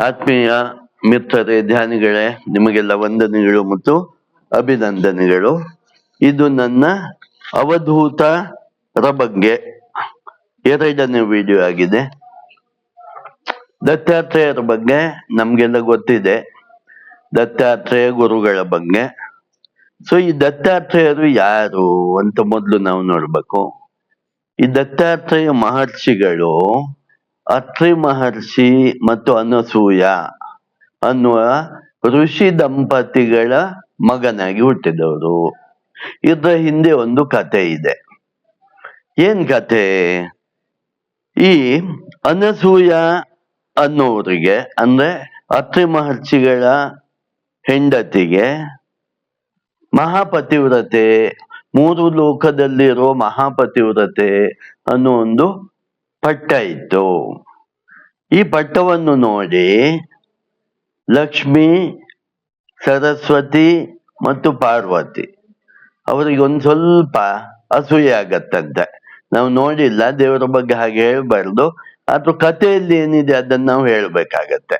ಆತ್ಮೀಯ ಮಿತ್ರರೇ, ಧ್ಯಾನಿಗಳೇ, ನಿಮಗೆಲ್ಲ ವಂದನೆಗಳು ಮತ್ತು ಅಭಿನಂದನೆಗಳು. ಇದು ನನ್ನ ಅವಧೂತರ ಬಗ್ಗೆ 2ನೇ ವಿಡಿಯೋ ಆಗಿದೆ. ದತ್ತಾತ್ರೇಯರ ಬಗ್ಗೆ ನಮ್ಗೆಲ್ಲ ಗೊತ್ತಿದೆ, ದತ್ತಾತ್ರೇಯ ಗುರುಗಳ ಬಗ್ಗೆ. ಸೊ ಈ ದತ್ತಾತ್ರೇಯರು ಯಾರು ಅಂತ ಮೊದಲು ನಾವು ನೋಡ್ಬೇಕು. ಈ ದತ್ತಾತ್ರೇಯ ಮಹರ್ಷಿಗಳು ಅತ್ರಿ ಮಹರ್ಷಿ ಮತ್ತು ಅನಸೂಯ ಅನ್ನುವ ಋಷಿ ದಂಪತಿಗಳ ಮಗನಾಗಿ ಹುಟ್ಟಿದವರು. ಇದರ ಹಿಂದೆ ಒಂದು ಕತೆ ಇದೆ. ಏನ್ ಕತೆ? ಈ ಅನಸೂಯ ಅನ್ನೋರಿಗೆ, ಅಂದ್ರೆ ಅತ್ರಿ ಮಹರ್ಷಿಗಳ ಹೆಂಡತಿಗೆ, ಮಹಾಪತಿವ್ರತೆ, 3 ಲೋಕದಲ್ಲಿರೋ ಮಹಾಪತಿವ್ರತೆ ಅನ್ನೋ ಒಂದು ಪಟ್ಟ ಇತ್ತು. ಈ ಪಟ್ಟವನ್ನು ನೋಡಿ ಲಕ್ಷ್ಮಿ, ಸರಸ್ವತಿ ಮತ್ತು ಪಾರ್ವತಿ ಅವರಿಗೆ ಒಂದು ಸ್ವಲ್ಪ ಅಸೂಯೆ ಆಗತ್ತಂತೆ. ನಾವು ನೋಡಿಲ್ಲ, ದೇವರ ಬಗ್ಗೆ ಹಾಗೆ ಹೇಳ್ಬಾರ್ದು, ಆದ್ರೂ ಕಥೆಯಲ್ಲಿ ಏನಿದೆ ಅದನ್ನ ನಾವು ಹೇಳ್ಬೇಕಾಗತ್ತೆ.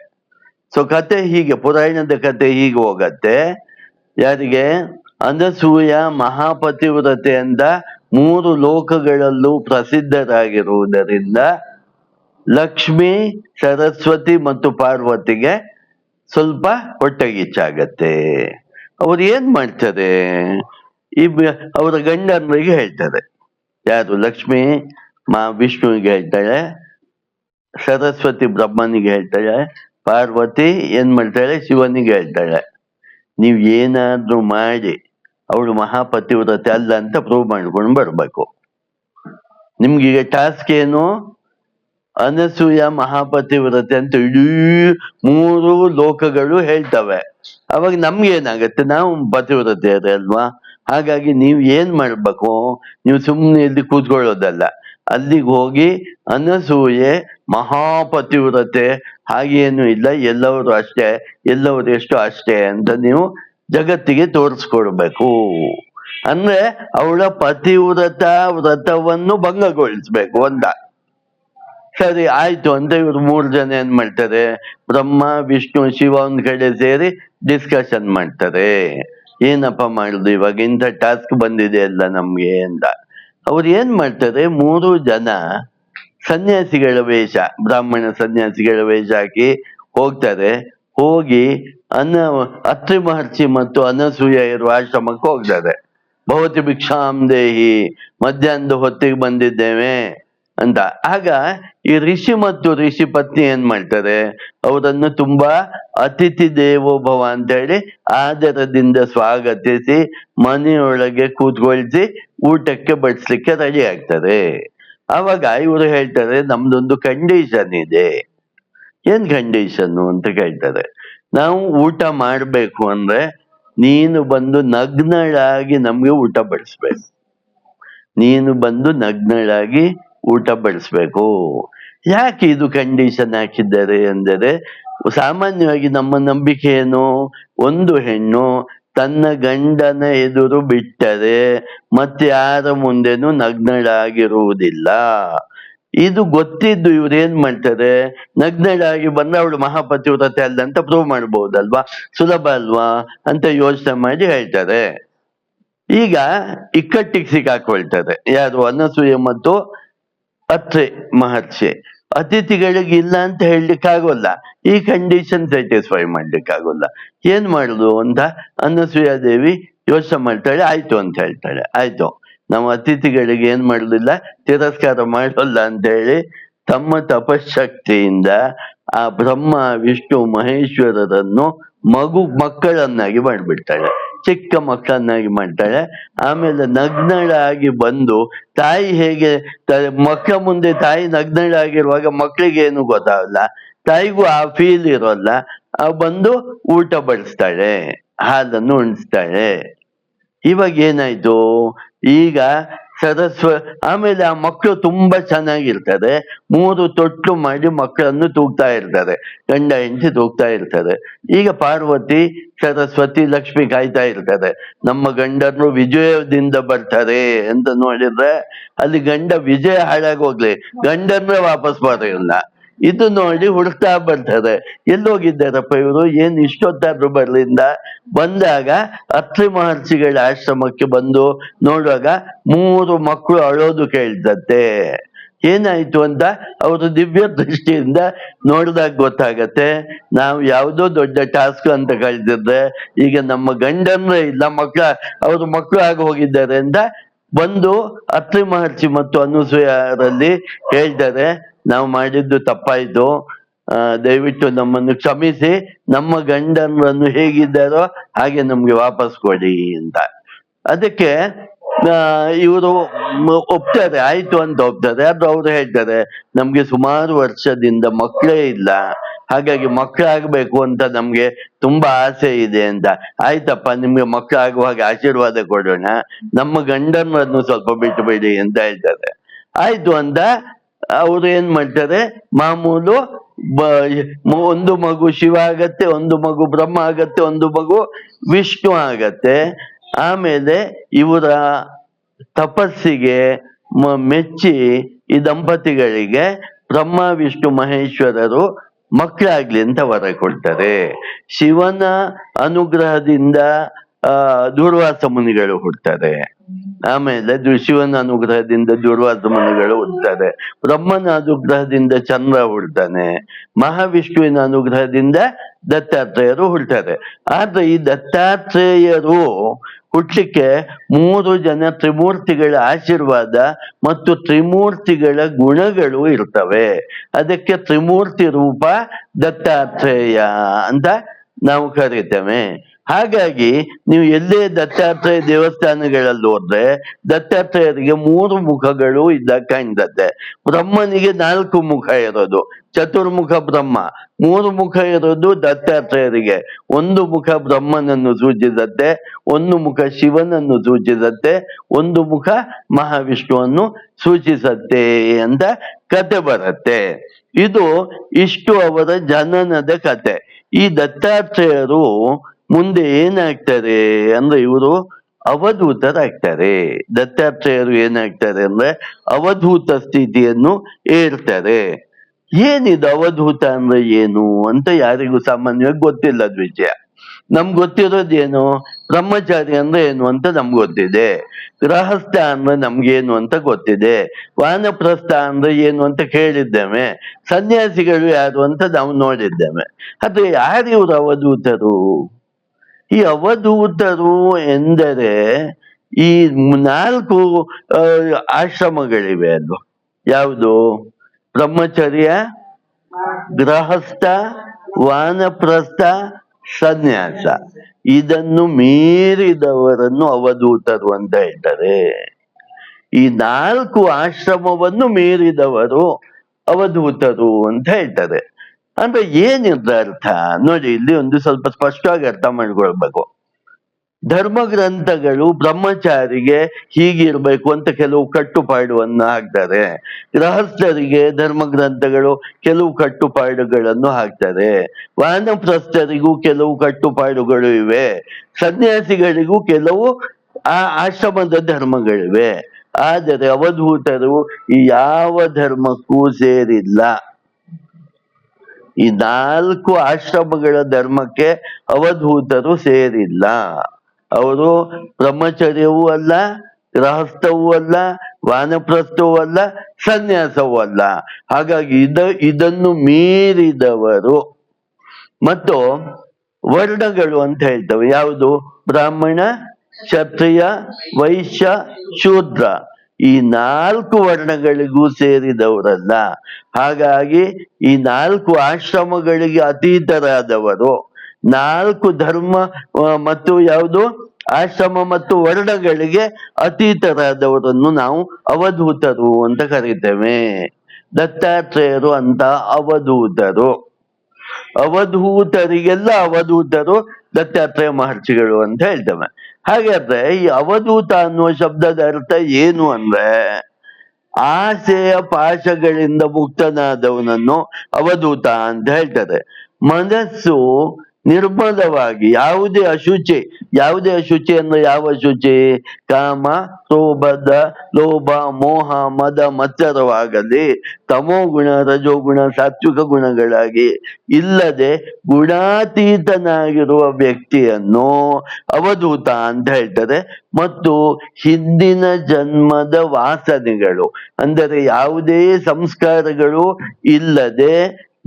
ಸೊ ಕತೆ ಹೀಗೆ, ಪುರಾಣದ ಕತೆ ಹೀಗೆ ಹೋಗತ್ತೆ. ಯಾರಿಗೆ? ಅನಸೂಯ ಮಹಾಪತಿವ್ರತೆ ಅಂತ 3 ಲೋಕಗಳಲ್ಲೂ ಪ್ರಸಿದ್ಧರಾಗಿರುವುದರಿಂದ ಲಕ್ಷ್ಮಿ, ಸರಸ್ವತಿ ಮತ್ತು ಪಾರ್ವತಿಗೆ ಸ್ವಲ್ಪ ಹೊಟ್ಟೆಗಿಚ್ಚಾಗತ್ತೆ. ಅವ್ರು ಏನ್ ಮಾಡ್ತಾರೆ? ಅವರ ಗಂಡನಿಗೆ ಹೇಳ್ತಾರೆ. ಯಾರು? ಲಕ್ಷ್ಮಿ ವಿಷ್ಣುವಿಗೆ ಹೇಳ್ತಾಳೆ, ಸರಸ್ವತಿ ಬ್ರಹ್ಮನಿಗೆ ಹೇಳ್ತಾಳೆ, ಪಾರ್ವತಿ ಏನ್ ಮಾಡ್ತಾಳೆ? ಶಿವನಿಗೆ ಹೇಳ್ತಾಳೆ, ನೀವ್ ಏನಾದ್ರೂ ಮಾಡಿ ಅವಳು ಮಹಾಪತಿವ್ರತೆ ಅಲ್ಲ ಅಂತ ಪ್ರೂವ್ ಮಾಡ್ಕೊಂಡು ಬರ್ಬೇಕು. ನಿಮ್ಗೀಗ ಟಾಸ್ಕ್ ಏನು? ಅನಸೂಯ ಮಹಾಪತಿವ್ರತೆ ಅಂತ ಇಡೀ 3 ಲೋಕಗಳು ಹೇಳ್ತವೆ. ಅವಾಗ ನಮ್ಗೆ ಏನಾಗತ್ತೆ? ನಾವು ಪತಿವ್ರತೆ ಅಲ್ವಾ? ಹಾಗಾಗಿ ನೀವ್ ಏನ್ ಮಾಡ್ಬೇಕು? ನೀವು ಸುಮ್ಮನೆ ಇಲ್ಲಿ ಕೂತ್ಕೊಳ್ಳೋದಲ್ಲ, ಅಲ್ಲಿಗೆ ಹೋಗಿ ಅನಸೂಯೆ ಮಹಾಪತಿವ್ರತೆ, ಹಾಗೇನು ಇಲ್ಲ, ಎಲ್ಲವರು ಅಷ್ಟೇ, ಎಲ್ಲವರು ಎಷ್ಟು ಅಷ್ಟೇ ಅಂತ ನೀವು ಜಗತ್ತಿಗೆ ತೋರಿಸ್ಕೊಡ್ಬೇಕು. ಅಂದ್ರೆ ಅವಳ ವ್ರತವನ್ನು ಭಂಗಗೊಳಿಸ್ಬೇಕು ಅಂತ. ಸರಿ ಆಯ್ತು ಅಂತ ಇವ್ರು 3 ಜನ ಏನ್ ಮಾಡ್ತಾರೆ? ಬ್ರಹ್ಮ, ವಿಷ್ಣು, ಶಿವ ಒಂದ್ ಕಡೆ ಸೇರಿ ಡಿಸ್ಕಷನ್ ಮಾಡ್ತಾರೆ. ಏನಪ್ಪ ಮಾಡುದು ಇವಾಗ, ಇಂಥ ಟಾಸ್ಕ್ ಬಂದಿದೆ ಅಲ್ಲ ನಮ್ಗೆ ಅಂತ. ಅವ್ರು ಏನ್ ಮಾಡ್ತಾರೆ? 3 ಜನ ಸನ್ಯಾಸಿಗಳ ವೇಷ, ಬ್ರಾಹ್ಮಣ ಸನ್ಯಾಸಿಗಳ ವೇಷ ಹಾಕಿ ಹೋಗ್ತಾರೆ. ಹೋಗಿ ಅತ್ರಿ ಮಹರ್ಷಿ ಮತ್ತು ಅನಸೂಯ ಇರುವ ಆಶ್ರಮಕ್ಕೆ ಹೋಗ್ತಾರೆ. ಭವತಿ ಭಿಕ್ಷಾಂ ದೇಹಿ, ಮಧ್ಯಾಹ್ನದ ಹೊತ್ತಿಗೆ ಬಂದಿದ್ದೇವೆ ಅಂತ. ಆಗ ಈ ಋಷಿ ಮತ್ತು ಋಷಿ ಪತ್ನಿ ಏನ್ ಮಾಡ್ತಾರೆ? ಅವರನ್ನು ತುಂಬಾ ಅತಿಥಿ ದೇವೋಭವ ಅಂತ ಹೇಳಿ ಆದರದಿಂದ ಸ್ವಾಗತಿಸಿ ಮನೆಯೊಳಗೆ ಕೂತ್ಕೊಳ್ಸಿ ಊಟಕ್ಕೆ ಬಡಿಸ್ಲಿಕ್ಕೆ ರೆಡಿ ಆಗ್ತಾರೆ. ಆವಾಗ ಇವರು ಹೇಳ್ತಾರೆ, ನಮ್ದೊಂದು ಕಂಡೀಷನ್ ಇದೆ. ಏನ್ ಕಂಡೀಷನ್ನು ಅಂತ ಕೇಳ್ತಾರೆ. ನಾವು ಊಟ ಮಾಡ್ಬೇಕು ಅಂದ್ರೆ ನೀನು ಬಂದು ನಗ್ನಳಾಗಿ ನಮ್ಗೆ ಊಟ ಬಡಿಸ್ಬೇಕು. ನೀನು ಬಂದು ನಗ್ನಳಾಗಿ ಊಟ ಬಡಿಸ್ಬೇಕು. ಯಾಕೆ ಇದು ಕಂಡೀಷನ್ ಹಾಕಿದ್ದಾರೆ ಅಂದರೆ, ಸಾಮಾನ್ಯವಾಗಿ ನಮ್ಮ ನಂಬಿಕೆ ಏನು? ಒಂದು ಹೆಣ್ಣು ತನ್ನ ಗಂಡನ ಎದುರು ಬಿಟ್ಟರೆ ಮತ್ತೆ ಯಾರ ಮುಂದೆನೂ ನಗ್ನಳಾಗಿರುವುದಿಲ್ಲ. ಇದು ಗೊತ್ತಿದ್ದು ಇವ್ರು ಏನ್ ಮಾಡ್ತಾರೆ? ನಗ್ನಳಾಗಿ ಬಂದ್ರೆ ಅವಳು ಮಹಾಪತಿವ್ರತೆ ಅಲ್ಲ ಅಂತ ಪ್ರೂವ್ ಮಾಡ್ಬೋದಲ್ವಾ, ಸುಲಭ ಅಲ್ವಾ ಅಂತ ಯೋಚನೆ ಮಾಡಿ ಹೇಳ್ತಾರೆ. ಈಗ ಇಕ್ಕಟ್ಟಿಗೆ ಸಿಕ್ಕಾಕೊಳ್ತಾರೆ ಯಾರು? ಅನಸೂಯ ಮತ್ತು ಅತ್ರಿ ಮಹರ್ಷಿ. ಅತಿಥಿಗಳಿಗೆ ಇಲ್ಲ ಅಂತ ಹೇಳಲಿಕ್ಕಾಗೋಲ್ಲ, ಈ ಕಂಡೀಷನ್ ಸ್ಯಾಟಿಸ್ಫೈ ಮಾಡ್ಲಿಕ್ಕಾಗೋಲ್ಲ. ಏನ್ ಮಾಡುದು ಅಂತ ಅನಸೂಯ ದೇವಿ ಯೋಚನೆ ಮಾಡ್ತಾಳೆ. ಆಯ್ತು ಅಂತ ಹೇಳ್ತಾಳೆ. ಆಯ್ತು, ನಾವು ಅತಿಥಿಗಳಿಗೆ ಏನ್ ಮಾಡುದಿಲ್ಲ, ತಿರಸ್ಕಾರ ಮಾಡೋಲ್ಲ ಅಂತ ಹೇಳಿ ತಮ್ಮ ತಪಶಕ್ತಿಯಿಂದ ಆ ಬ್ರಹ್ಮ, ವಿಷ್ಣು, ಮಹೇಶ್ವರರನ್ನು ಮಕ್ಕಳನ್ನಾಗಿ ಮಾಡ್ಬಿಡ್ತಾಳೆ, ಚಿಕ್ಕ ಮಕ್ಕಳನ್ನಾಗಿ ಮಾಡ್ತಾಳೆ. ಆಮೇಲೆ ನಗ್ನಳಾಗಿ ಬಂದು, ತಾಯಿ ಹೇಗೆ ಮಕ್ಕಳ ಮುಂದೆ ತಾಯಿ ನಗ್ನಳಾಗಿರುವಾಗ ಮಕ್ಕಳಿಗೆ ಏನು ಗೊತ್ತಾಗಲ್ಲ, ತಾಯಿಗೂ ಆ ಫೀಲ್ ಇರೋಲ್ಲ, ಬಂದು ಊಟ ಬಡಿಸ್ತಾಳೆ, ಹಾಲನ್ನು ಉಣಿಸ್ತಾಳೆ. ಇವಾಗ ಏನಾಯ್ತು? ಈಗ ಆಮೇಲೆ ಆ ಮಕ್ಕಳು ತುಂಬಾ ಚೆನ್ನಾಗಿರ್ತಾರೆ. 3 ತೊಟ್ಲು ಮಾಡಿ ಮಕ್ಕಳನ್ನು ತೂಗ್ತಾ ಇರ್ತಾರೆ, ಗಂಡ ಹೆಂಡತಿ ತೂಗ್ತಾ ಇರ್ತಾರೆ. ಈಗ ಪಾರ್ವತಿ, ಸರಸ್ವತಿ, ಲಕ್ಷ್ಮಿ ಕಾಯ್ತಾ ಇರ್ತಾರೆ, ನಮ್ಮ ಗಂಡರು ವಿಜಯದಿಂದ ಬರ್ತಾರೆ ಅಂತ ನೋಡಿದ್ರೆ ಅಲ್ಲಿ ಗಂಡ ವಿಜಯ ಹಾಳಾಗಿ ಹೋಗ್ಲಿ, ಗಂಡನ್ನೇ ವಾಪಸ್ ಬರೋಲ್ಲ. ಇದು ನೋಡಿ ಹುಡುಕ್ತಾ ಬರ್ತಾರೆ, ಎಲ್ಲೋಗಿದ್ದಾರಪ್ಪ ಇವರು, ಏನ್ ಇಷ್ಟೊತ್ತಾದ್ರು ಬರ್ಲಿಂದ. ಬಂದಾಗ ಅತ್ರಿ ಮಹರ್ಷಿಗಳ ಆಶ್ರಮಕ್ಕೆ ಬಂದು ನೋಡುವಾಗ 3 ಮಕ್ಕಳು ಅಳೋದು ಕೇಳ್ತತ್ತೆ. ಏನಾಯ್ತು ಅಂತ ಅವರು ದಿವ್ಯ ದೃಷ್ಟಿಯಿಂದ ನೋಡಿದಾಗ ಗೊತ್ತಾಗತ್ತೆ, ನಾವು ಯಾವುದೋ ದೊಡ್ಡ ಟಾಸ್ಕ್ ಅಂತ ಕಳ್ದಿದ್ರೆ ಈಗ ನಮ್ಮ ಗಂಡನ್ರೇ ಇಲ್ಲ, ಅವ್ರ ಮಕ್ಕಳು ಆಗಿ ಹೋಗಿದ್ದಾರೆ ಅಂತ ಬಂದು ಅತ್ರಿ ಮಹರ್ಷಿ ಮತ್ತು ಅನುಸೂಯರಲ್ಲಿ ಹೇಳ್ತಾರೆ, ನಾವು ಮಾಡಿದ್ದು ತಪ್ಪಾಯ್ತು, ದಯವಿಟ್ಟು ನಮ್ಮನ್ನು ಕ್ಷಮಿಸಿ, ನಮ್ಮ ಗಂಡನರನ್ನು ಹೇಗಿದ್ದಾರೋ ಹಾಗೆ ನಮ್ಗೆ ವಾಪಸ್ ಕೊಡಿ ಅಂತ. ಅದಕ್ಕೆ ಇವರು ಒಪ್ತಾರೆ, ಆಯ್ತು ಅಂತ ಒಪ್ತಾರೆ. ಆದ್ರೆ ಅವ್ರು ಹೇಳ್ತಾರೆ, ನಮ್ಗೆ ಸುಮಾರು ವರ್ಷದಿಂದ ಮಕ್ಕಳೇ ಇಲ್ಲ, ಹಾಗಾಗಿ ಮಕ್ಕಳಾಗ್ಬೇಕು ಅಂತ ನಮ್ಗೆ ತುಂಬಾ ಆಸೆ ಇದೆ ಅಂತ. ಆಯ್ತಪ್ಪ, ನಿಮ್ಗೆ ಮಕ್ಕಳಾಗುವಾಗ ಆಶೀರ್ವಾದ ಕೊಡೋಣ, ನಮ್ಮ ಗಂಡನನ್ನು ಸ್ವಲ್ಪ ಬಿಟ್ಟುಬಿಡಿ ಅಂತ ಹೇಳ್ತಾರೆ. ಆಯ್ತು ಅಂತ ಅವ್ರು ಏನ್ ಮಾಡ್ತಾರೆ, ಮಾಮೂಲು ಒಂದು ಮಗು ಶಿವ ಆಗತ್ತೆ, ಒಂದು ಮಗು ಬ್ರಹ್ಮ ಆಗತ್ತೆ, ಒಂದು ಮಗು ವಿಷ್ಣು ಆಗತ್ತೆ. ಆಮೇಲೆ ಇವರ ತಪಸ್ಸಿಗೆ ಮೆಚ್ಚಿ ಈ ದಂಪತಿಗಳಿಗೆ ಬ್ರಹ್ಮ ವಿಷ್ಣು ಮಹೇಶ್ವರರು ಮಕ್ಕಳಾಗ್ಲಿ ಅಂತ ವರ ಕೊಡ್ತಾರೆ. ಶಿವನ ಅನುಗ್ರಹದಿಂದ ದೂರ್ವಾಸ ಮುನಿಗಳು ಹುಡ್ತಾರೆ. ಆಮೇಲೆ ಶಿವನ ಅನುಗ್ರಹದಿಂದ ದೂರ್ವಾಸ ಮುನಿಗಳು ಹುಡ್ತಾರೆ. ಬ್ರಹ್ಮನ ಅನುಗ್ರಹದಿಂದ ಚಂದ್ರ ಹುಡ್ತಾನೆ. ಮಹಾವಿಷ್ಣುವಿನ ಅನುಗ್ರಹದಿಂದ ದತ್ತಾತ್ರೇಯರು ಹುಡ್ತಾರೆ. ಆದ್ರೆ ಈ ದತ್ತಾತ್ರೇಯರು ಹುಟ್ಲಿಕ್ಕೆ 3 ಜನ ತ್ರಿಮೂರ್ತಿಗಳ ಆಶೀರ್ವಾದ ಮತ್ತು ತ್ರಿಮೂರ್ತಿಗಳ ಗುಣಗಳು ಇರ್ತವೆ. ಅದಕ್ಕೆ ತ್ರಿಮೂರ್ತಿ ರೂಪ ದತ್ತಾತ್ರೇಯ ಅಂತ ನಾವು ಕರೀತೇವೆ. ಹಾಗಾಗಿ ನೀವು ಎಲ್ಲೇ ದತ್ತಾತ್ರೇಯ ದೇವಸ್ಥಾನಗಳಲ್ಲಿ ಹೋದ್ರೆ ದತ್ತಾತ್ರೇಯರಿಗೆ 3 ಮುಖಗಳು ಇದ್ದಾಗ ಕಾಣ್ತದೆ. ಬ್ರಹ್ಮನಿಗೆ 4 ಮುಖ ಇರೋದು, ಚತುರ್ಮುಖ ಬ್ರಹ್ಮ. 3 ಮುಖ ಇರೋದು ದತ್ತಾತ್ರೇಯರಿಗೆ. 1 ಮುಖ ಬ್ರಹ್ಮನನ್ನು ಸೂಚಿಸತ್ತೆ, 1 ಮುಖ ಶಿವನನ್ನು ಸೂಚಿಸತ್ತೆ, 1 ಮುಖ ಮಹಾವಿಷ್ಣುವನ್ನು ಸೂಚಿಸತ್ತೆ ಅಂತ ಕತೆ ಬರುತ್ತೆ. ಇದು ಇಷ್ಟು ಅವರ ಜನನದ ಕತೆ. ಈ ದತ್ತಾತ್ರೇಯರು ಮುಂದೆ ಏನಾಗ್ತಾರೆ ಅಂದ್ರೆ ಇವರು ಅವಧೂತರಾಗ್ತಾರೆ. ದತ್ತಾತ್ರೇಯರು ಏನಾಗ್ತಾರೆ ಅಂದ್ರೆ ಅವಧೂತ ಸ್ಥಿತಿಯನ್ನು ಏರ್ತಾರೆ. ಏನಿದು ಅವಧೂತ ಅಂದ್ರೆ ಏನು ಅಂತ ಯಾರಿಗೂ ಸಾಮಾನ್ಯವಾಗಿ ಗೊತ್ತಿಲ್ಲ ಅದು ವಿಷಯ. ನಮ್ಗೆ ಗೊತ್ತಿರೋದೇನು, ಬ್ರಹ್ಮಚಾರಿ ಅಂದ್ರೆ ಏನು ಅಂತ ನಮ್ಗೆ ಗೊತ್ತಿದೆ, ಗೃಹಸ್ಥ ಅಂದ್ರೆ ನಮ್ಗೇನು ಅಂತ ಗೊತ್ತಿದೆ, ವಾನಪ್ರಸ್ಥ ಅಂದ್ರೆ ಏನು ಅಂತ ಕೇಳಿದ್ದೇವೆ, ಸನ್ಯಾಸಿಗಳು ಯಾರು ಅಂತ ನಾವು ನೋಡಿದ್ದೇವೆ. ಆದ್ರೆ ಯಾರು ಇವರು ಅವಧೂತರು? ಈ ಅವಧೂತರು ಎಂದರೆ ಈ 4 ಆಶ್ರಮಗಳಿವೆ ಅಲ್ವ, ಯಾವುದು? ಬ್ರಹ್ಮಚರ್ಯ, ಗೃಹಸ್ಥ, ವಾನಪ್ರಸ್ಥ, ಸನ್ಯಾಸ. ಇದನ್ನು ಮೀರಿದವರನ್ನು ಅವಧೂತರು ಅಂತ ಹೇಳ್ತಾರೆ. ಈ 4 ಆಶ್ರಮವನ್ನು ಮೀರಿದವರು ಅವಧೂತರು ಅಂತ ಹೇಳ್ತಾರೆ. ಅಂದ್ರೆ ಏನಿದ್ರ ಅರ್ಥ ನೋಡಿ, ಇಲ್ಲಿ ಒಂದು ಸ್ವಲ್ಪ ಸ್ಪಷ್ಟವಾಗಿ ಅರ್ಥ ಮಾಡ್ಕೊಳ್ಬೇಕು. ಧರ್ಮಗ್ರಂಥಗಳು ಬ್ರಹ್ಮಚಾರಿಗೆ ಹೀಗಿರ್ಬೇಕು ಅಂತ ಕೆಲವು ಕಟ್ಟುಪಾಡುವನ್ನು ಹಾಕ್ತಾರೆ, ಗೃಹಸ್ಥರಿಗೆ ಧರ್ಮಗ್ರಂಥಗಳು ಕೆಲವು ಕಟ್ಟುಪಾಡುಗಳನ್ನು ಹಾಕ್ತಾರೆ, ವಾನಪ್ರಸ್ಥರಿಗೂ ಕೆಲವು ಕಟ್ಟುಪಾಡುಗಳು ಇವೆ, ಸನ್ಯಾಸಿಗಳಿಗೂ ಕೆಲವು ಆಶ್ರಮದ ಧರ್ಮಗಳಿವೆ. ಆದರೆ ಅವಧೂತರು ಈ ಯಾವ ಧರ್ಮಕ್ಕೂ ಸೇರಿಲ್ಲ. ಈ 4 ಆಶ್ರಮಗಳ ಧರ್ಮಕ್ಕೆ ಅವಧೂತರು ಸೇರಿಲ್ಲ. ಅವರು ಬ್ರಹ್ಮಚರ್ಯವೂ ಅಲ್ಲ, ಗೃಹಸ್ಥವೂ ಅಲ್ಲ, ವಾನಪ್ರಸ್ಥವೂ ಅಲ್ಲ, ಸನ್ಯಾಸವೂ ಅಲ್ಲ. ಹಾಗಾಗಿ ಇದನ್ನು ಮೀರಿದವರು. ಮತ್ತು ವರ್ಣಗಳು ಅಂತ ಹೇಳ್ತವೆ, ಯಾವುದು? ಬ್ರಾಹ್ಮಣ, ಕ್ಷತ್ರಿಯ, ವೈಶ್ಯ, ಶೂದ್ರ. ಈ 4 ವರ್ಣಗಳಿಗೂ ಸೇರಿದವರಲ್ಲ. ಹಾಗಾಗಿ ಈ 4 ಆಶ್ರಮಗಳಿಗೆ ಅತೀತರಾದವರು, 4 ಧರ್ಮ ಮತ್ತು ಯಾವುದು ಆಶ್ರಮ ಮತ್ತು ವರ್ಣಗಳಿಗೆ ಅತೀತರಾದವರನ್ನು ನಾವು ಅವಧೂತರು ಅಂತ ಕರೀತೇವೆ. ದತ್ತಾತ್ರೇಯರು ಅಂತ ಅವಧೂತರು. ಅವಧೂತರಿಗೆಲ್ಲ ಅವಧೂತರು ದತ್ತಾತ್ರೇಯ ಮಹರ್ಷಿಗಳು ಅಂತ ಹೇಳ್ತೇವೆ. ಹಾಗಾದ್ರೆ ಈ ಅವಧೂತ ಅನ್ನುವ ಶಬ್ದದ ಅರ್ಥ ಏನು ಅಂದ್ರೆ, ಆಸೆಯ ಪಾಶಗಳಿಂದ ಮುಕ್ತನಾದವನನ್ನು ಅವಧೂತ ಅಂತ ಹೇಳ್ತಾರೆ. ಮನಸ್ಸು ನಿರ್ಮಲವಾಗಿ, ಯಾವುದೇ ಅಶುಚಿ ಅಂದ್ರೆ ಯಾವ ಅಶುಚಿ? ಕಾಮ, ಕ್ರೋಧ, ಲೋಭ, ಮೋಹ, ಮದ ಮತ್ಸರವಾಗಲಿ ತಮೋಗುಣ, ರಜೋಗುಣ, ಸಾತ್ವಿಕ ಗುಣಗಳಾಗಿ ಇಲ್ಲದೆ ಗುಣಾತೀತನಾಗಿರುವ ವ್ಯಕ್ತಿಯನ್ನು ಅವಧೂತ ಅಂತ ಹೇಳ್ತಾರೆ. ಮತ್ತು ಹಿಂದಿನ ಜನ್ಮದ ವಾಸನೆಗಳು ಅಂದರೆ ಯಾವುದೇ ಸಂಸ್ಕಾರಗಳು ಇಲ್ಲದೆ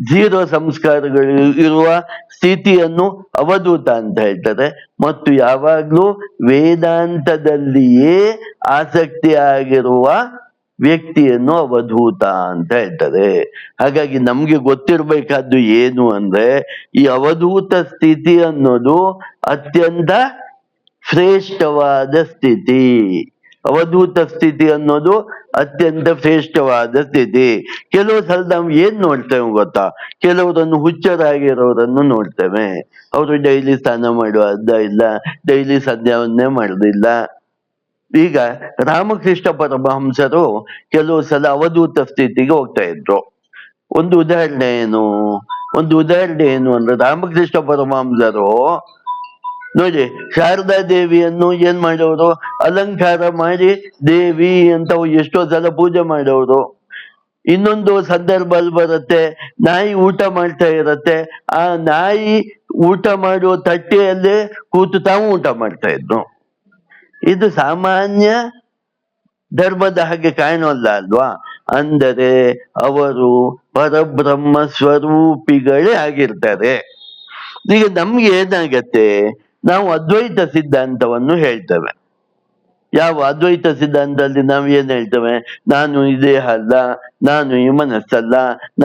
ಜೀರೋ ಸಂಸ್ಕಾರಗಳು ಇರುವ ಸ್ಥಿತಿಯನ್ನು ಅವಧೂತ ಅಂತ ಹೇಳ್ತಾರೆ. ಮತ್ತು ಯಾವಾಗ್ಲೂ ವೇದಾಂತದಲ್ಲಿಯೇ ಆಸಕ್ತಿ ಆಗಿರುವ ವ್ಯಕ್ತಿಯನ್ನು ಅವಧೂತ ಅಂತ ಹೇಳ್ತಾರೆ. ಹಾಗಾಗಿ ನಮ್ಗೆ ಗೊತ್ತಿರ್ಬೇಕಾದ್ದು ಏನು ಅಂದ್ರೆ, ಈ ಅವಧೂತ ಸ್ಥಿತಿ ಅನ್ನೋದು ಅತ್ಯಂತ ಶ್ರೇಷ್ಠವಾದ ಸ್ಥಿತಿ. ಅವಧೂತ ಸ್ಥಿತಿ ಅನ್ನೋದು ಅತ್ಯಂತ ಶ್ರೇಷ್ಠವಾದ ಸ್ಥಿತಿ. ಕೆಲವು ಸಲ ನಾವು ಏನ್ ನೋಡ್ತೇವೆ ಗೊತ್ತಾ? ಕೆಲವರನ್ನು ಹುಚ್ಚರಾಗಿರೋರನ್ನು ನೋಡ್ತೇವೆ. ಅವರು ಡೈಲಿ ಸ್ನಾನ ಮಾಡುವುದ ಇಲ್ಲ, ಡೈಲಿ ಸಂಧ್ಯಾವನ್ನೇ ಮಾಡುದಿಲ್ಲ. ಈಗ ರಾಮಕೃಷ್ಣ ಪರಮಹಂಸರು ಕೆಲವು ಸಲ ಅವಧೂತ ಸ್ಥಿತಿಗೆ ಹೋಗ್ತಾ ಇದ್ರು. ಒಂದು ಉದಾಹರಣೆ ಏನು ಅಂದ್ರೆ, ರಾಮಕೃಷ್ಣ ಪರಮಹಂಸರು ನೋಡಿ, ಶಾರದಾ ದೇವಿಯನ್ನು ಏನ್ ಮಾಡೋರು? ಅಲಂಕಾರ ಮಾಡಿ ದೇವಿ ಅಂತ ಎಷ್ಟೋ ಸಲ ಪೂಜೆ ಮಾಡೋರು. ಇನ್ನೊಂದು ಸಂದರ್ಭ ಬರುತ್ತೆ, ನಾಯಿ ಊಟ ಮಾಡ್ತಾ ಇರತ್ತೆ, ಆ ನಾಯಿ ಊಟ ಮಾಡುವ ತಟ್ಟೆಯಲ್ಲೇ ಕೂತು ತಾವು ಊಟ ಮಾಡ್ತಾ ಇದ್ರು. ಇದು ಸಾಮಾನ್ಯ ಧರ್ಮದ ಹಾಗೆ ಕಾಣೋಲ್ಲ ಅಲ್ವಾ? ಅಂದರೆ ಅವರು ಪರಬ್ರಹ್ಮ ಸ್ವರೂಪಿಗಳೇ ಆಗಿರ್ತಾರೆ. ಈಗ ನಮ್ಗೆ ಏನಾಗತ್ತೆ, ನಾವು ಅದ್ವೈತ ಸಿದ್ಧಾಂತವನ್ನು ಹೇಳ್ತೇವೆ. ಯಾವ ಅದ್ವೈತ ಸಿದ್ಧಾಂತದಲ್ಲಿ ನಾವು ಏನ್ ಹೇಳ್ತೇವೆ? ನಾನು ಈ ದೇಹ ಅಲ್ಲ, ನಾನು ಈ ಮನಸ್ಸಲ್ಲ,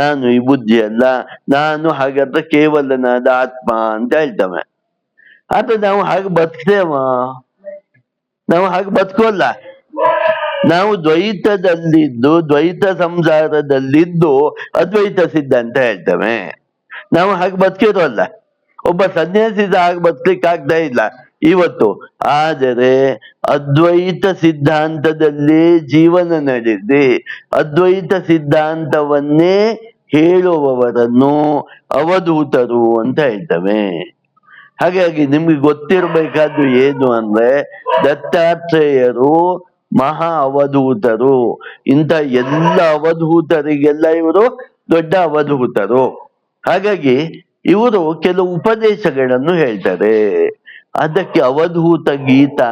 ನಾನು ಈ ಬುದ್ಧಿ ಅಲ್ಲ, ನಾನು ಹಾಗಾದ್ರೆ ಕೇವಲನಾದ ಆತ್ಮ ಅಂತ ಹೇಳ್ತೇವೆ. ಆದ್ರೆ ನಾವು ಹಾಗೆ ಬದುಕ್ತೇವ? ನಾವು ಹಾಗೆ ಬದುಕೋಲ್ಲ. ನಾವು ದ್ವೈತದಲ್ಲಿದ್ದು, ದ್ವೈತ ಸಂಸಾರದಲ್ಲಿದ್ದು ಅದ್ವೈತ ಸಿದ್ಧಾಂತ ಹೇಳ್ತೇವೆ. ನಾವು ಹಾಗೆ ಬದುಕಿರೋಲ್ಲ. ಒಬ್ಬ ಸನ್ಯಾಸಿದ ಹಾಗೆ ಬದುಕಲಿಕ್ಕೆ ಆಗ್ತಾ ಇಲ್ಲ ಇವತ್ತು. ಆದರೆ ಅದ್ವೈತ ಸಿದ್ಧಾಂತದಲ್ಲೇ ಜೀವನ ನಡೆಸಿ ಅದ್ವೈತ ಸಿದ್ಧಾಂತವನ್ನೇ ಹೇಳುವವರನ್ನು ಅವಧೂತರು ಅಂತ ಹೇಳ್ತವೆ. ಹಾಗಾಗಿ ನಿಮ್ಗೆ ಗೊತ್ತಿರಬೇಕಾದ್ದು ಏನು ಅಂದ್ರೆ, ದತ್ತಾತ್ರೇಯರು ಮಹಾ ಅವಧೂತರು. ಇಂಥ ಎಲ್ಲ ಅವಧೂತರಿಗೆಲ್ಲ ಇವರು ದೊಡ್ಡ ಅವಧೂತರು. ಹಾಗಾಗಿ ಇವರು ಕೆಲವು ಉಪದೇಶಗಳನ್ನು ಹೇಳ್ತಾರೆ. ಅದಕ್ಕೆ ಅವಧೂತ ಗೀತಾ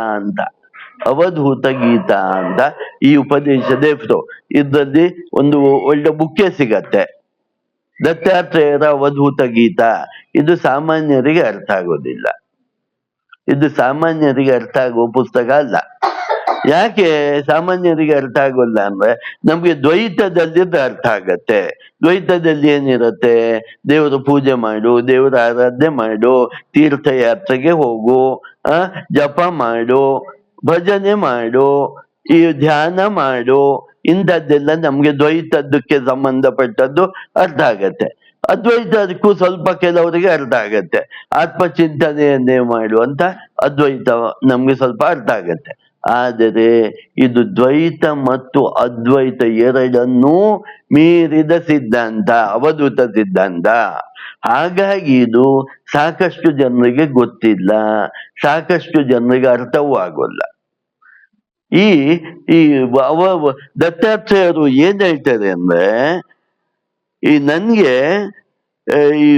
ಅಂತ ಈ ಉಪದೇಶದ ಹೆಸರು. ಇದರಲ್ಲಿ ಒಂದು ಒಳ್ಳೆ ಬುಕ್ಕೆ ಸಿಗತ್ತೆ, ದತ್ತಾತ್ರೇಯರ ಅವಧೂತ ಗೀತಾ. ಇದು ಸಾಮಾನ್ಯರಿಗೆ ಅರ್ಥ ಆಗೋದಿಲ್ಲ. ಇದು ಸಾಮಾನ್ಯರಿಗೆ ಅರ್ಥ ಆಗುವ ಪುಸ್ತಕ ಅಲ್ಲ. ಯಾಕೆ ಸಾಮಾನ್ಯರಿಗೆ ಅರ್ಥ ಆಗೋಲ್ಲ ಅಂದ್ರೆ, ನಮ್ಗೆ ದ್ವೈತದಲ್ಲಿದ್ದು ಅರ್ಥ ಆಗತ್ತೆ. ದ್ವೈತದಲ್ಲಿ ಏನಿರತ್ತೆ? ದೇವರ ಪೂಜೆ ಮಾಡು, ದೇವರ ಆರಾಧನೆ ಮಾಡು, ತೀರ್ಥಯಾತ್ರೆಗೆ ಹೋಗು, ಜಪ ಮಾಡು, ಭಜನೆ ಮಾಡು, ಈ ಧ್ಯಾನ ಮಾಡು, ಇಂಥದ್ದೆಲ್ಲ ನಮ್ಗೆ ದ್ವೈತದ್ದಕ್ಕೆ ಸಂಬಂಧಪಟ್ಟದ್ದು ಅರ್ಥ ಆಗತ್ತೆ. ಅದ್ವೈತಕ್ಕೂ ಸ್ವಲ್ಪ ಕೆಲವರಿಗೆ ಅರ್ಥ ಆಗತ್ತೆ. ಆತ್ಮಚಿಂತನೆಯನ್ನೇ ಮಾಡು ಅಂತ ಅದ್ವೈತ ನಮ್ಗೆ ಸ್ವಲ್ಪ ಅರ್ಥ ಆಗತ್ತೆ. ಆದರೆ ಇದು ದ್ವೈತ ಮತ್ತು ಅದ್ವೈತ ಎರಡನ್ನೂ ಮೀರಿದ ಸಿದ್ಧಾಂತ, ಅವಧೂತ ಸಿದ್ಧಾಂತ. ಹಾಗಾಗಿ ಇದು ಸಾಕಷ್ಟು ಜನರಿಗೆ ಗೊತ್ತಿಲ್ಲ, ಸಾಕಷ್ಟು ಜನರಿಗೆ ಅರ್ಥವೂ ಆಗೋಲ್ಲ. ಈ ಈ ದತ್ತಾತ್ರೇಯರು ಏನ್ ಹೇಳ್ತಾರೆ ಅಂದ್ರೆ, ಈ ನನ್ಗೆ ಈ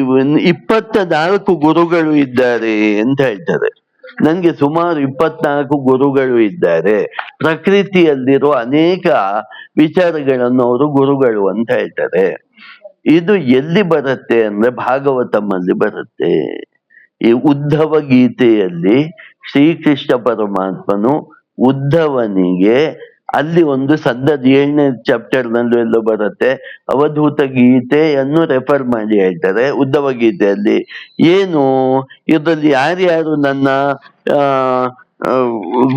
24 ಗುರುಗಳು ಇದ್ದಾರೆ ಅಂತ ಹೇಳ್ತಾರೆ. ನನ್ಗೆ ಸುಮಾರು 24 ಗುರುಗಳು ಇದ್ದಾರೆ. ಪ್ರಕೃತಿಯಲ್ಲಿರುವ ಅನೇಕ ವಿಚಾರಗಳನ್ನು ಅವರು ಗುರುಗಳು ಅಂತ ಹೇಳ್ತಾರೆ. ಇದು ಎಲ್ಲಿ ಬರುತ್ತೆ ಅಂದ್ರೆ, ಭಾಗವತಮಲ್ಲಿ ಬರುತ್ತೆ. ಈ ಉದ್ಧವ ಗೀತೆಯಲ್ಲಿ ಶ್ರೀಕೃಷ್ಣ ಪರಮಾತ್ಮನು ಉದ್ಧವನಿಗೆ ಅಲ್ಲಿ ಒಂದು 7ನೇ ಚಾಪ್ಟರ್ ನಲ್ಲೂ ಎಲ್ಲೋ ಬರುತ್ತೆ, ಅವಧೂತ ಗೀತೆಯನ್ನು ರೆಫರ್ ಮಾಡಿ ಹೇಳ್ತಾರೆ. ಉದ್ಧವ ಗೀತೆಯಲ್ಲಿ ಏನು, ಇದರಲ್ಲಿ ಯಾರ್ಯಾರು ನನ್ನ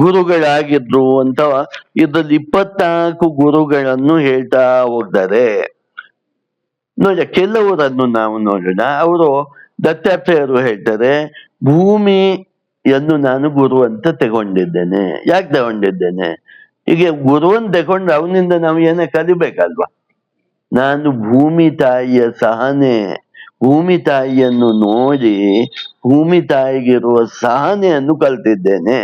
ಗುರುಗಳಾಗಿದ್ರು ಅಂತ ಇದರಲ್ಲಿ 24 ಗುರುಗಳನ್ನು ಹೇಳ್ತಾ ಹೋಗ್ತಾರೆ. ನೋಡಿ, ಕೆಲವರನ್ನು ನಾವು ನೋಡೋಣ. ಅವರು ದತ್ತಾತ್ರೇಯರು ಹೇಳ್ತಾರೆ, ಭೂಮಿಯನ್ನು ನಾನು ಗುರು ಅಂತ ತಗೊಂಡಿದ್ದೇನೆ. ಯಾಕೆ ತಗೊಂಡಿದ್ದೇನೆ? ಈಗ ಗುರುವನ್ನು ತಗೊಂಡು ಅವನಿಂದ ನಾವು ಏನೇ ಕಲಿಬೇಕಲ್ವಾ? ನಾನು ಭೂಮಿ ತಾಯಿಯ ಸಹನೆ, ಭೂಮಿ ತಾಯಿಯನ್ನು ನೋಡಿ ಭೂಮಿ ತಾಯಿಗಿರುವ ಸಹನೆಯನ್ನು ಕಲ್ತಿದ್ದೇನೆ.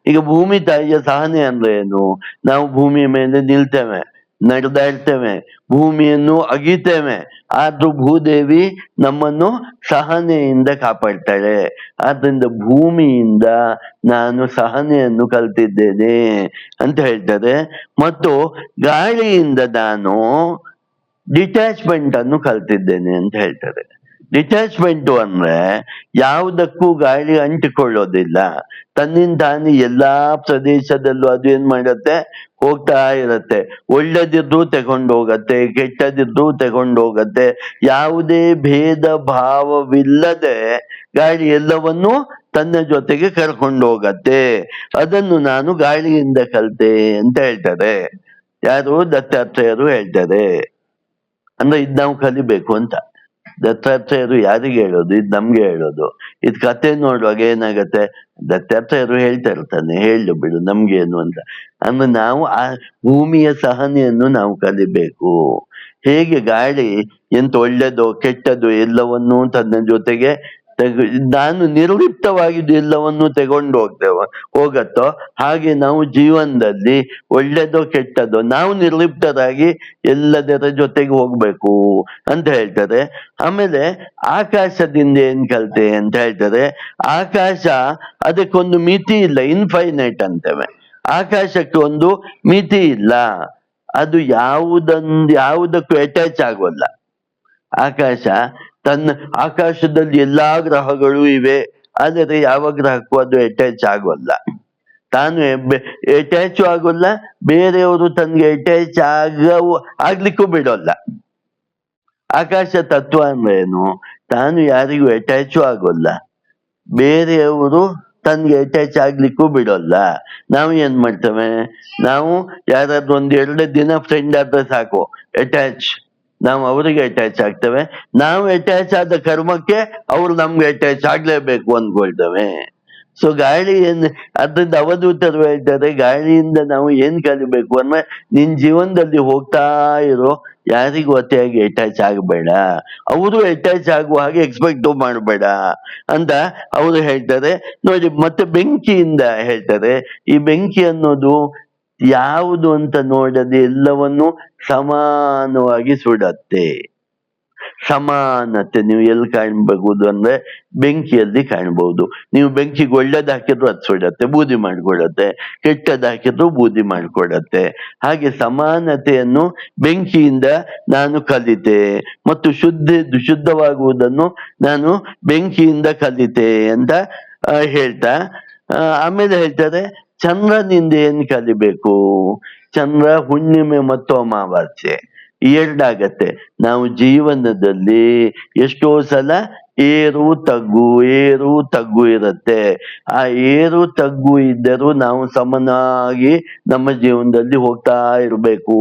ಈಗ ಭೂಮಿ ತಾಯಿಯ ಸಹನೆ ಅಂದ್ರೆ ಏನು? ನಾವು ಭೂಮಿ ಮೇಲೆ ನಿಲ್ತೇವೆ, ನಡೆದಾಡ್ತೇವೆ, ಭೂಮಿಯನ್ನು ಅಗಿತೇವೆ, ಆದ್ರೂ ಭೂದೇವಿ ನಮ್ಮನ್ನು ಸಹನೆಯಿಂದ ಕಾಪಾಡ್ತಾಳೆ. ಆದ್ರಿಂದ ಭೂಮಿಯಿಂದ ನಾನು ಸಹನೆಯನ್ನು ಕಲ್ತಿದ್ದೇನೆ ಅಂತ ಹೇಳ್ತಾರೆ. ಮತ್ತು ಗಾಳಿಯಿಂದ ನಾನು ಡಿಟ್ಯಾಚ್ಮೆಂಟ್ ಅನ್ನು ಕಲ್ತಿದ್ದೇನೆ ಅಂತ ಹೇಳ್ತಾರೆ. ಡಿಟ್ಯಾಚ್ಮೆಂಟ್ ಅಂದ್ರೆ ಯಾವುದಕ್ಕೂ ಗಾಳಿ ಅಂಟಿಕೊಳ್ಳೋದಿಲ್ಲ, ತನ್ನಿಂದ ತಾನೇ ಎಲ್ಲಾ ಪ್ರದೇಶದಲ್ಲೂ ಅದು ಏನ್ ಮಾಡತ್ತೆ, ಹೋಗ್ತಾ ಇರತ್ತೆ. ಒಳ್ಳೇದಿದ್ರು ತಗೊಂಡು ಹೋಗತ್ತೆ, ಕೆಟ್ಟದಿದ್ರು ತಗೊಂಡು ಹೋಗತ್ತೆ. ಯಾವುದೇ ಭೇದ ಭಾವವಿಲ್ಲದೆ ಗಾಳಿ ಎಲ್ಲವನ್ನೂ ತನ್ನ ಜೊತೆಗೆ ಕರ್ಕೊಂಡು ಹೋಗತ್ತೆ. ಅದನ್ನು ನಾನು ಗಾಳಿಯಿಂದ ಕಲ್ತೆ ಅಂತ ಹೇಳ್ತಾರೆ. ಯಾರು? ದತ್ತಾತ್ರೇಯರು ಹೇಳ್ತಾರೆ. ಅಂದ್ರೆ ಇದ್ ನಾವು ಕಲಿಬೇಕು ಅಂತ. ದತ್ತಾತ್ರೇಯರು ಯಾರಿಗೆ ಹೇಳೋದು? ಇದ್ ನಮ್ಗೆ ಹೇಳೋದು. ಇದ್ ಕತೆ ನೋಡುವಾಗ ಏನಾಗತ್ತೆ, ದತ್ತಾತ್ರೇಯರು ಹೇಳ್ತಾ ಇರ್ತಾನೆ, ಹೇಳು ಬಿಡು ನಮ್ಗೇನು ಅಂತ. ಅಂದ್ರೆ ನಾವು ಆ ಭೂಮಿಯ ಸಹನೆಯನ್ನು ನಾವು ಕಲಿಬೇಕು. ಹೇಗೆ ಗಾಳಿ ಎಂತ ಒಳ್ಳೇದೋ ಕೆಟ್ಟದ್ದು ಎಲ್ಲವನ್ನೂ ತನ್ನ ಜೊತೆಗೆ ನಾನು ನಿರ್ಲಿಪ್ತವಾಗಿದ್ದು ಎಲ್ಲವನ್ನೂ ತಗೊಂಡು ಹೋಗತ್ತೋ, ಹಾಗೆ ನಾವು ಜೀವನದಲ್ಲಿ ಒಳ್ಳೇದೋ ಕೆಟ್ಟದೋ ನಾವು ನಿರ್ಲಿಪ್ತರಾಗಿ ಎಲ್ಲದರ ಜೊತೆಗೆ ಹೋಗ್ಬೇಕು ಅಂತ ಹೇಳ್ತಾರೆ. ಆಮೇಲೆ ಆಕಾಶದಿಂದ ಏನ್ ಕಲ್ತೆ ಅಂತ ಹೇಳ್ತಾರೆ. ಆಕಾಶ ಅದಕ್ಕೊಂದು ಮಿತಿ ಇಲ್ಲ, ಇನ್ಫೈನೈಟ್ ಅಂತೇವೆ. ಆಕಾಶಕ್ಕೆ ಒಂದು ಮಿತಿ ಇಲ್ಲ, ಅದು ಯಾವುದಕ್ಕೂ ಅಟ್ಯಾಚ್ ಆಗೋಲ್ಲ. ಆಕಾಶ ಆಕಾಶದಲ್ಲಿ ಎಲ್ಲಾ ಗ್ರಹಗಳು ಇವೆ, ಆದರೆ ಯಾವ ಗ್ರಹಕ್ಕೂ ಅದು ಅಟ್ಯಾಚ್ ಆಗೋಲ್ಲ. ತಾನು ಅಟ್ಯಾಚು ಆಗೋಲ್ಲ, ಬೇರೆಯವರು ತನ್ಗೆ ಅಟ್ಯಾಚ್ ಆಗ್ಲಿಕ್ಕೂ ಬಿಡೋಲ್ಲ. ಆಕಾಶ ತತ್ವ ಅಂದ್ರೆ ಏನು? ತಾನು ಯಾರಿಗೂ ಅಟ್ಯಾಚು ಆಗೋಲ್ಲ, ಬೇರೆಯವರು ತನ್ಗೆ ಅಟ್ಯಾಚ್ ಆಗ್ಲಿಕ್ಕೂ ಬಿಡೋಲ್ಲ. ನಾವು ಏನ್ ಮಾಡ್ತೇವೆ, ನಾವು ಯಾರಾದ್ರೂ ಒಂದ್ 2 ದಿನ ಫ್ರೆಂಡ್ ಆದ್ರೆ ಸಾಕು, ಅಟ್ಯಾಚ್, ನಾವು ಅವರಿಗೆ ಅಟ್ಯಾಚ್ ಆಗ್ತೇವೆ. ನಾವು ಅಟ್ಯಾಚ್ ಆದ ಕರ್ಮಕ್ಕೆ ಅವ್ರು ನಮ್ಗೆ ಅಟ್ಯಾಚ್ ಆಗ್ಲೇಬೇಕು ಅಂದ್ಕೊಳ್ತೇವೆ. ಸೊ ಗಾಳಿ ಅದ್ರಿಂದ ಅವಧೂತರು ಹೇಳ್ತಾರೆ, ಗಾಳಿಯಿಂದ ನಾವು ಏನ್ ಕಲಿಬೇಕು ಅಂದ್ರೆ, ನಿನ್ ಜೀವನದಲ್ಲಿ ಹೋಗ್ತಾ ಇರೋ ಯಾರಿಗೂ ಅತಿಯಾಗಿ ಅಟ್ಯಾಚ್ ಆಗಬೇಡ, ಅವರು ಅಟ್ಯಾಚ್ ಆಗುವ ಹಾಗೆ ಎಕ್ಸ್ಪೆಕ್ಟ್ ಮಾಡಬೇಡ ಅಂತ ಅವರು ಹೇಳ್ತಾರೆ. ನೋಡಿ, ಮತ್ತೆ ಬೆಂಕಿಯಿಂದ ಹೇಳ್ತಾರೆ, ಈ ಬೆಂಕಿ ಅನ್ನೋದು ಯಾವುದು ಅಂತ ನೋಡದೆ ಎಲ್ಲವನ್ನು ಸಮಾನವಾಗಿ ಸುಡತ್ತೆ. ಸಮಾನತೆ ನೀವು ಎಲ್ಲಿ ಕಾಣ್ಬಹುದು ಅಂದ್ರೆ ಬೆಂಕಿಯಲ್ಲಿ ಕಾಣ್ಬಹುದು. ನೀವು ಬೆಂಕಿಗೆ ಒಳ್ಳೇದ್ ಹಾಕಿದ್ರು ಅದು ಸುಡತ್ತೆ, ಬೂದಿ ಮಾಡ್ಕೊಡತ್ತೆ, ಕೆಟ್ಟದ್ ಹಾಕಿದ್ರು ಬೂದಿ ಮಾಡ್ಕೊಡತ್ತೆ. ಹಾಗೆ ಸಮಾನತೆಯನ್ನು ಬೆಂಕಿಯಿಂದ ನಾನು ಕಲಿತೆ, ಮತ್ತು ಶುದ್ಧವಾಗುವುದನ್ನು ನಾನು ಬೆಂಕಿಯಿಂದ ಕಲಿತೆ ಅಂತ ಹೇಳ್ತಾ ಆಮೇಲೆ ಹೇಳ್ತಾರೆ, ಚಂದ್ರನಿಂದ ಏನ್ ಕಲಿಬೇಕು? ಚಂದ್ರ ಹುಣ್ಣಿಮೆ ಮತ್ತು ಅಮಾವಾಸ್ಯೆ ಎರಡಾಗತ್ತೆ. ನಾವು ಜೀವನದಲ್ಲಿ ಎಷ್ಟೋ ಸಲ ಏರು ತಗ್ಗು ಇರುತ್ತೆ. ಆ ಏರು ತಗ್ಗು ಇದ್ದರೂ ನಾವು ಸಮನಾಗಿ ನಮ್ಮ ಜೀವನದಲ್ಲಿ ಹೋಗ್ತಾ ಇರಬೇಕು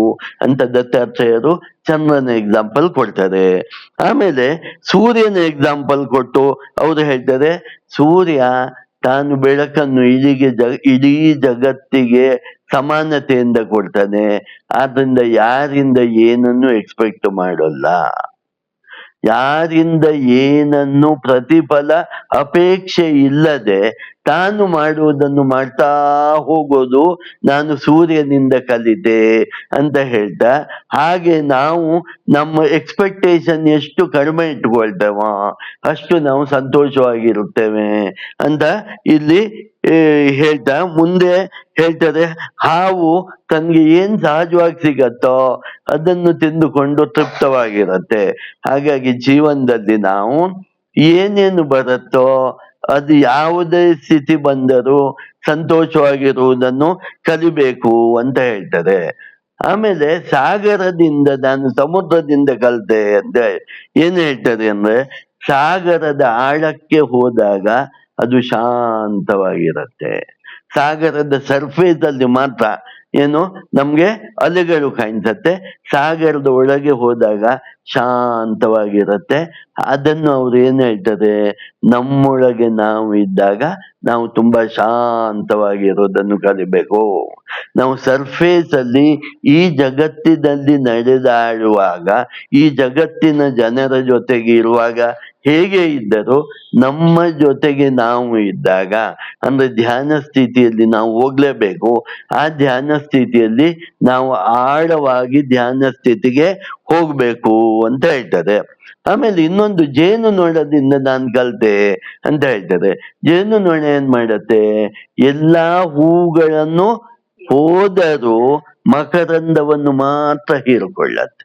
ಅಂತ ದತ್ತಾತ್ರೇಯರು ಚಂದ್ರನ ಎಕ್ಸಾಂಪಲ್ ಕೊಡ್ತಾರೆ. ಆಮೇಲೆ ಸೂರ್ಯನ ಎಕ್ಸಾಂಪಲ್ ಕೊಟ್ಟು ಅವರು ಹೇಳ್ತಾರೆ, ಸೂರ್ಯ ತಾನು ಬೆಳಕನ್ನು ಇಡೀ ಜಗತ್ತಿಗೆ ಸಮಾನತೆಯಿಂದ ಕೊಡ್ತಾನೆ. ಆದ್ರಿಂದ ಯಾರಿಂದ ಏನನ್ನು ಎಕ್ಸ್ಪೆಕ್ಟ್ ಮಾಡೋಲ್ಲ, ಯಾರಿಂದ ಏನನ್ನು ಪ್ರತಿಫಲ ಅಪೇಕ್ಷೆ ಇಲ್ಲದೆ ತಾನು ಮಾಡುವುದನ್ನು ಮಾಡ್ತಾ ಹೋಗೋದು ನಾನು ಸೂರ್ಯನಿಂದ ಕಲಿತೆ ಅಂತ ಹೇಳ್ತಾ, ಹಾಗೆ ನಾವು ನಮ್ಮ ಎಕ್ಸ್ಪೆಕ್ಟೇಷನ್ ಎಷ್ಟು ಕಡಿಮೆ ಇಟ್ಕೊಳ್ತೇವೋ ಅಷ್ಟು ನಾವು ಸಂತೋಷವಾಗಿರುತ್ತೇವೆ ಅಂತ ಇಲ್ಲಿ ಹೇಳ್ತಾ ಮುಂದೆ ಹೇಳ್ತಾರೆ, ಹಾವು ತನ್ಗೆ ಏನ್ ಸಹಜವಾಗಿ ಸಿಗತ್ತೋ ಅದನ್ನು ತಿಂದುಕೊಂಡು ತೃಪ್ತವಾಗಿರತ್ತೆ. ಹಾಗಾಗಿ ಜೀವನದಲ್ಲಿ ನಾವು ಏನೇನು ಬರುತ್ತೋ ಅದು ಯಾವುದೇ ಸ್ಥಿತಿ ಬಂದರೂ ಸಂತೋಷವಾಗಿರುವುದನ್ನು ಕಲಿಬೇಕು ಅಂತ ಹೇಳ್ತಾರೆ. ಆಮೇಲೆ ಸಾಗರದಿಂದ ನಾನು ಸಮುದ್ರದಿಂದ ಕಲಿತೆ ಅಂತ ಏನ್ ಹೇಳ್ತಾರೆ ಅಂದ್ರೆ, ಸಾಗರದ ಆಳಕ್ಕೆ ಹೋದಾಗ ಅದು ಶಾಂತವಾಗಿರತ್ತೆ. ಸಾಗರದ ಸರ್ಫೇಸ್ ಅಲ್ಲಿ ಮಾತ್ರ ಏನು ನಮ್ಗೆ ಅಲೆಗಳು ಕಾಣಿಸತ್ತೆ, ಸಾಗರದ ಒಳಗೆ ಹೋದಾಗ ಶಾಂತವಾಗಿರತ್ತೆ. ಅದನ್ನು ಅವ್ರು ಏನ್ ಹೇಳ್ತಾರೆ, ನಮ್ಮೊಳಗೆ ನಾವು ಇದ್ದಾಗ ನಾವು ತುಂಬಾ ಶಾಂತವಾಗಿರೋದನ್ನು ಕಲಿಬೇಕು. ನಾವು ಸರ್ಫೇಸ್ ಅಲ್ಲಿ ಈ ಜಗತ್ತಿನಲ್ಲಿ ನಡೆದಾಡುವಾಗ, ಈ ಜಗತ್ತಿನ ಜನರ ಜೊತೆಗೆ ಇರುವಾಗ ಹೇಗೆ ಇದ್ದರೂ ನಮ್ಮ ಜೊತೆಗೆ ನಾವು ಇದ್ದಾಗ, ಅಂದ್ರೆ ಧ್ಯಾನ ಸ್ಥಿತಿಯಲ್ಲಿ ನಾವು ಹೋಗ್ಲೇಬೇಕು. ಆ ಧ್ಯಾನ ಸ್ಥಿತಿಯಲ್ಲಿ ನಾವು ಆಳವಾಗಿ ಧ್ಯಾನ ಸ್ಥಿತಿಗೆ ಹೋಗ್ಬೇಕು ಅಂತ ಹೇಳ್ತಾರೆ. ಆಮೇಲೆ ಇನ್ನೊಂದು, ಜೇನು ನೊಣದಿಂದ ನಾನು ಕಲ್ತೆ ಅಂತ ಹೇಳ್ತಾರೆ. ಜೇನು ನೊಣ ಏನ್ ಮಾಡತ್ತೆ, ಎಲ್ಲಾ ಹೂಗಳನ್ನು ಹೋದರೂ ಮಕರಂದವನ್ನು ಮಾತ್ರ ಹೀರಿಕೊಳ್ಳತ್ತೆ,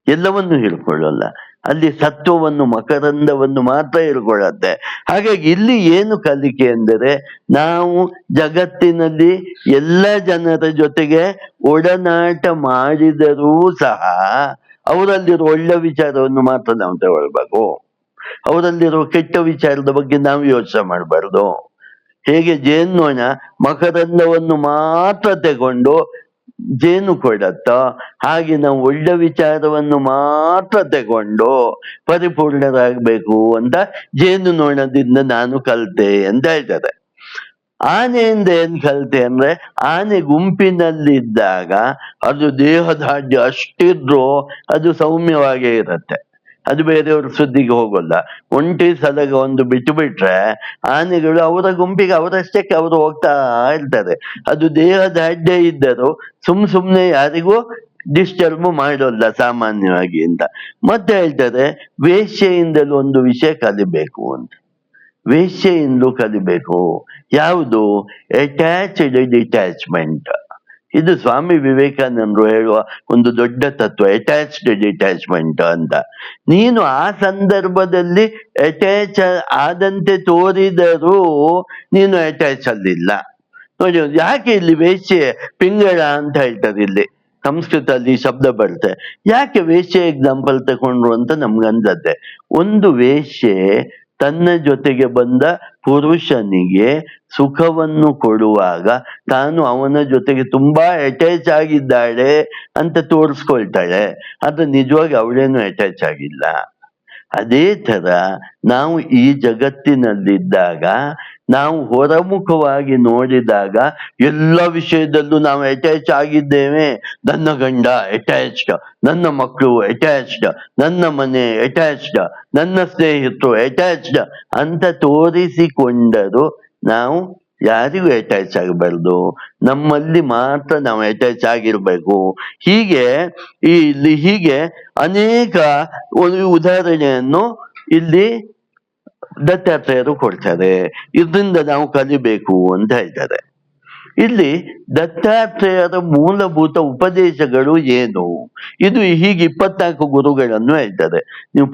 ಎಲ್ಲವನ್ನು ಹೀರ್ಕೊಳ್ಳಲ್ಲ. ಅಲ್ಲಿ ಸತ್ವವನ್ನು, ಮಕರಂದವನ್ನು ಮಾತ್ರ ಹೀರ್ಕೊಳ್ಳತ್ತೆ. ಹಾಗಾಗಿ ಇಲ್ಲಿ ಏನು ಕಲಿಕೆ ಅಂದರೆ, ನಾವು ಜಗತ್ತಿನಲ್ಲಿ ಎಲ್ಲ ಜನರ ಜೊತೆಗೆ ಒಡನಾಟ ಮಾಡಿದರೂ ಸಹ ಅವರಲ್ಲಿರೋ ಒಳ್ಳೆ ವಿಚಾರವನ್ನು ಮಾತ್ರ ನಾವು ತಗೊಳ್ಬೇಕು. ಅವರಲ್ಲಿರೋ ಕೆಟ್ಟ ವಿಚಾರದ ಬಗ್ಗೆ ನಾವು ಯೋಚನೆ ಮಾಡಬಾರ್ದು. ಹೇಗೆ ಜೇನ್ನೋಣ ಮಕರಂದವನ್ನು ಮಾತ್ರ ತಗೊಂಡು ಜೇನು ಕೊಡತ್ತೋ, ಹಾಗೆ ನಾವು ಒಳ್ಳೆ ವಿಚಾರವನ್ನು ಮಾತ್ರ ತಗೊಂಡು ಪರಿಪೂರ್ಣರಾಗಬೇಕು ಅಂತ ಜೇನು ನೊಣದಿಂದ ನಾನು ಕಲಿತೆ ಅಂತ ಹೇಳ್ತಾರೆ. ಆನೆಯಿಂದ ಏನ್ ಕಲಿತೆ ಅಂದ್ರೆ, ಆನೆ ಗುಂಪಿನಲ್ಲಿದ್ದಾಗ ಅದು ದೇಹದಾಢ್ಯ ಅಷ್ಟಿದ್ರೂ ಅದು ಸೌಮ್ಯವಾಗೇ ಇರತ್ತೆ, ಅದು ಬೇರೆಯವ್ರ ಸುದ್ದಿಗೆ ಹೋಗಲ್ಲ. ಒಂಟಿ ಸಲಗ ಒಂದು ಬಿಟ್ಟು ಬಿಟ್ರೆ ಆನೆಗಳು ಅವರ ಗುಂಪಿಗೆ ಅವರಷ್ಟಕ್ಕೆ ಅವರು ಹೋಗ್ತಾ ಇರ್ತಾರೆ. ಅದು ದೇಹದಾಢ್ಯ ಇದ್ದರೂ ಸುಮ್ನೆ ಯಾರಿಗೂ ಡಿಸ್ಟರ್ಬ್ ಮಾಡೋಲ್ಲ ಸಾಮಾನ್ಯವಾಗಿ ಅಂತ. ಮತ್ತೆ ಹೇಳ್ತಾರೆ, ವೇಶ್ಯೆಯಿಂದಲೂ ಒಂದು ವಿಷಯ ಕಲಿಬೇಕು ಅಂತ. ವೇಶ್ಯೆಯಿಂದಲೂ ಕಲಿಬೇಕು ಯಾವುದು, ಅಟ್ಯಾಚ್ಡ್ ಡಿಟ್ಯಾಚ್ಮೆಂಟ್. ಇದು ಸ್ವಾಮಿ ವಿವೇಕಾನಂದರು ಹೇಳುವ ಒಂದು ದೊಡ್ಡ ತತ್ವ, ಅಟ್ಯಾಚ್ಡ್ ಡಿಟ್ಯಾಚ್ಮೆಂಟ್ ಅಂತ. ನೀನು ಆ ಸಂದರ್ಭದಲ್ಲಿ ಅಟ್ಯಾಚ್ ಆದಂತೆ ತೋರಿದರೂ ನೀನು ಅಟ್ಯಾಚ್ ಅಲ್ಲಿಲ್ಲ. ನೋಡಿ, ಯಾಕೆ ಇಲ್ಲಿ ವೇಶ್ಯೆ ಪಿಂಗಳ ಅಂತ ಹೇಳ್ತಾರೆ, ಇಲ್ಲಿ ಸಂಸ್ಕೃತದಲ್ಲಿ ಶಬ್ದ ಬರುತ್ತೆ. ಯಾಕೆ ವೇಶ್ಯೆ ಎಕ್ಸಾಂಪಲ್ ತಗೊಂಡ್ರು ಅಂತ ನಮ್ಗನ್ಸತ್ತೆ. ಒಂದು ವೇಶ್ಯೆ ತನ್ನ ಜೊತೆಗೆ ಬಂದ ಪುರುಷನಿಗೆ ಸುಖವನ್ನು ಕೊಡುವಾಗ ತಾನು ಅವನ ಜೊತೆಗೆ ತುಂಬಾ ಅಟ್ಯಾಚ್ ಆಗಿದ್ದಾಳೆ ಅಂತ ತೋರಿಸ್ಕೊಳ್ತಾಳೆ, ಆದ್ರೆ ನಿಜವಾಗಿ ಅವಳೇನು ಅಟ್ಯಾಚ್ ಆಗಿಲ್ಲ. ಅದೇ ತರ ನಾವು ಈ ಜಗತ್ತಿನಲ್ಲಿದ್ದಾಗ, ನಾವು ಹೊರಮುಖವಾಗಿ ನೋಡಿದಾಗ ಎಲ್ಲ ವಿಷಯದಲ್ಲೂ ನಾವು ಅಟ್ಯಾಚ್ ಆಗಿದ್ದೇವೆ. ನನ್ನ ಗಂಡ ಅಟ್ಯಾಚ್ಡ್, ನನ್ನ ಮಕ್ಕಳು ಅಟ್ಯಾಚ್ಡ್, ನನ್ನ ಮನೆ ಅಟ್ಯಾಚ್ಡ್, ನನ್ನ ಸ್ನೇಹಿತರು ಅಟ್ಯಾಚ್ಡ್ ಅಂತ ತೋರಿಸಿಕೊಂಡರು ನಾವು ಯಾರಿಗೂ ಅಟ್ಯಾಚ್ ಆಗಬಾರ್ದು, ನಮ್ಮಲ್ಲಿ ಮಾತ್ರ ನಾವು ಅಟ್ಯಾಚ್ ಆಗಿರ್ಬೇಕು. ಹೀಗೆ ಅನೇಕ ಉದಾಹರಣೆಯನ್ನು ಇಲ್ಲಿ ದತ್ತಾತ್ರೇಯರು ಕೊಡ್ತಾರೆ. ಇದರಿಂದ ನಾವು ಕಲಿಬೇಕು ಅಂತ ಹೇಳ್ತಾರೆ. ಇಲ್ಲಿ ದತ್ತಾತ್ರೇಯರ ಮೂಲಭೂತ ಉಪದೇಶಗಳು ಏನು, ಇದು ಹೀಗೆ 24 ಗುರುಗಳನ್ನು ಹೇಳ್ತಾರೆ. ನೀವು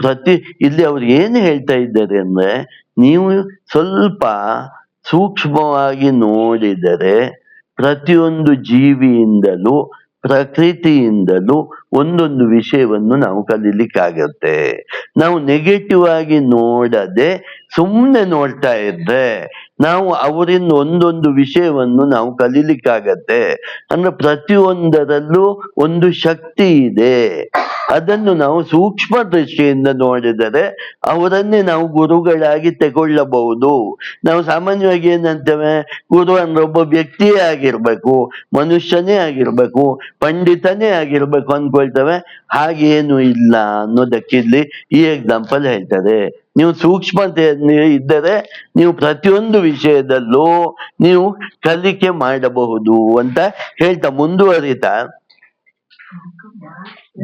ಇಲ್ಲಿ ಅವ್ರು ಏನು ಹೇಳ್ತಾ ಇದ್ದಾರೆ ಅಂದ್ರೆ, ನೀವು ಸ್ವಲ್ಪ ಸೂಕ್ಷ್ಮವಾಗಿ ನೋಡಿದರೆ ಪ್ರತಿಯೊಂದು ಜೀವಿಯಿಂದಲೂ ಪ್ರಕೃತಿಯಿಂದಲೂ ಒಂದೊಂದು ವಿಷಯವನ್ನು ನಾವು ಕಲೀಲಿಕ್ಕಾಗತ್ತೆ. ನಾವು ನೆಗೆಟಿವ್ ಆಗಿ ನೋಡದೆ ಸುಮ್ಮನೆ ನೋಡ್ತಾ ಇದ್ರೆ ನಾವು ಅವರಿಂದ ಒಂದೊಂದು ವಿಷಯವನ್ನು ನಾವು ಕಲೀಲಿಕ್ಕಾಗತ್ತೆ. ಅಂದ್ರೆ ಪ್ರತಿಯೊಂದರಲ್ಲೂ ಒಂದು ಶಕ್ತಿ ಇದೆ, ಅದನ್ನು ನಾವು ಸೂಕ್ಷ್ಮ ದೃಷ್ಟಿಯಿಂದ ನೋಡಿದರೆ ಅವರನ್ನೇ ನಾವು ಗುರುಗಳಾಗಿ ತಗೊಳ್ಳಬಹುದು. ನಾವು ಸಾಮಾನ್ಯವಾಗಿ ಏನಂತೇವೆ, ಗುರು ಅಂದ್ರೆ ಒಬ್ಬ ವ್ಯಕ್ತಿಯೇ ಆಗಿರ್ಬೇಕು, ಮನುಷ್ಯನೇ ಆಗಿರ್ಬೇಕು, ಪಂಡಿತನೇ ಆಗಿರ್ಬೇಕು ಅನ್ಕೊಳ್ತೇವೆ. ಹಾಗೇನು ಇಲ್ಲ ಅನ್ನೋದಕ್ಕಿಲ್ಲಿ ಈ ಎಕ್ಸಾಂಪಲ್ ಹೇಳ್ತಾರೆ. ನೀವು ಸೂಕ್ಷ್ಮತೆ ಇದ್ದರೆ ನೀವು ಪ್ರತಿಯೊಂದು ವಿಷಯದಲ್ಲೂ ನೀವು ಕಲಿಕೆ ಮಾಡಬಹುದು ಅಂತ ಹೇಳ್ತಾ ಮುಂದುವರಿತಾ,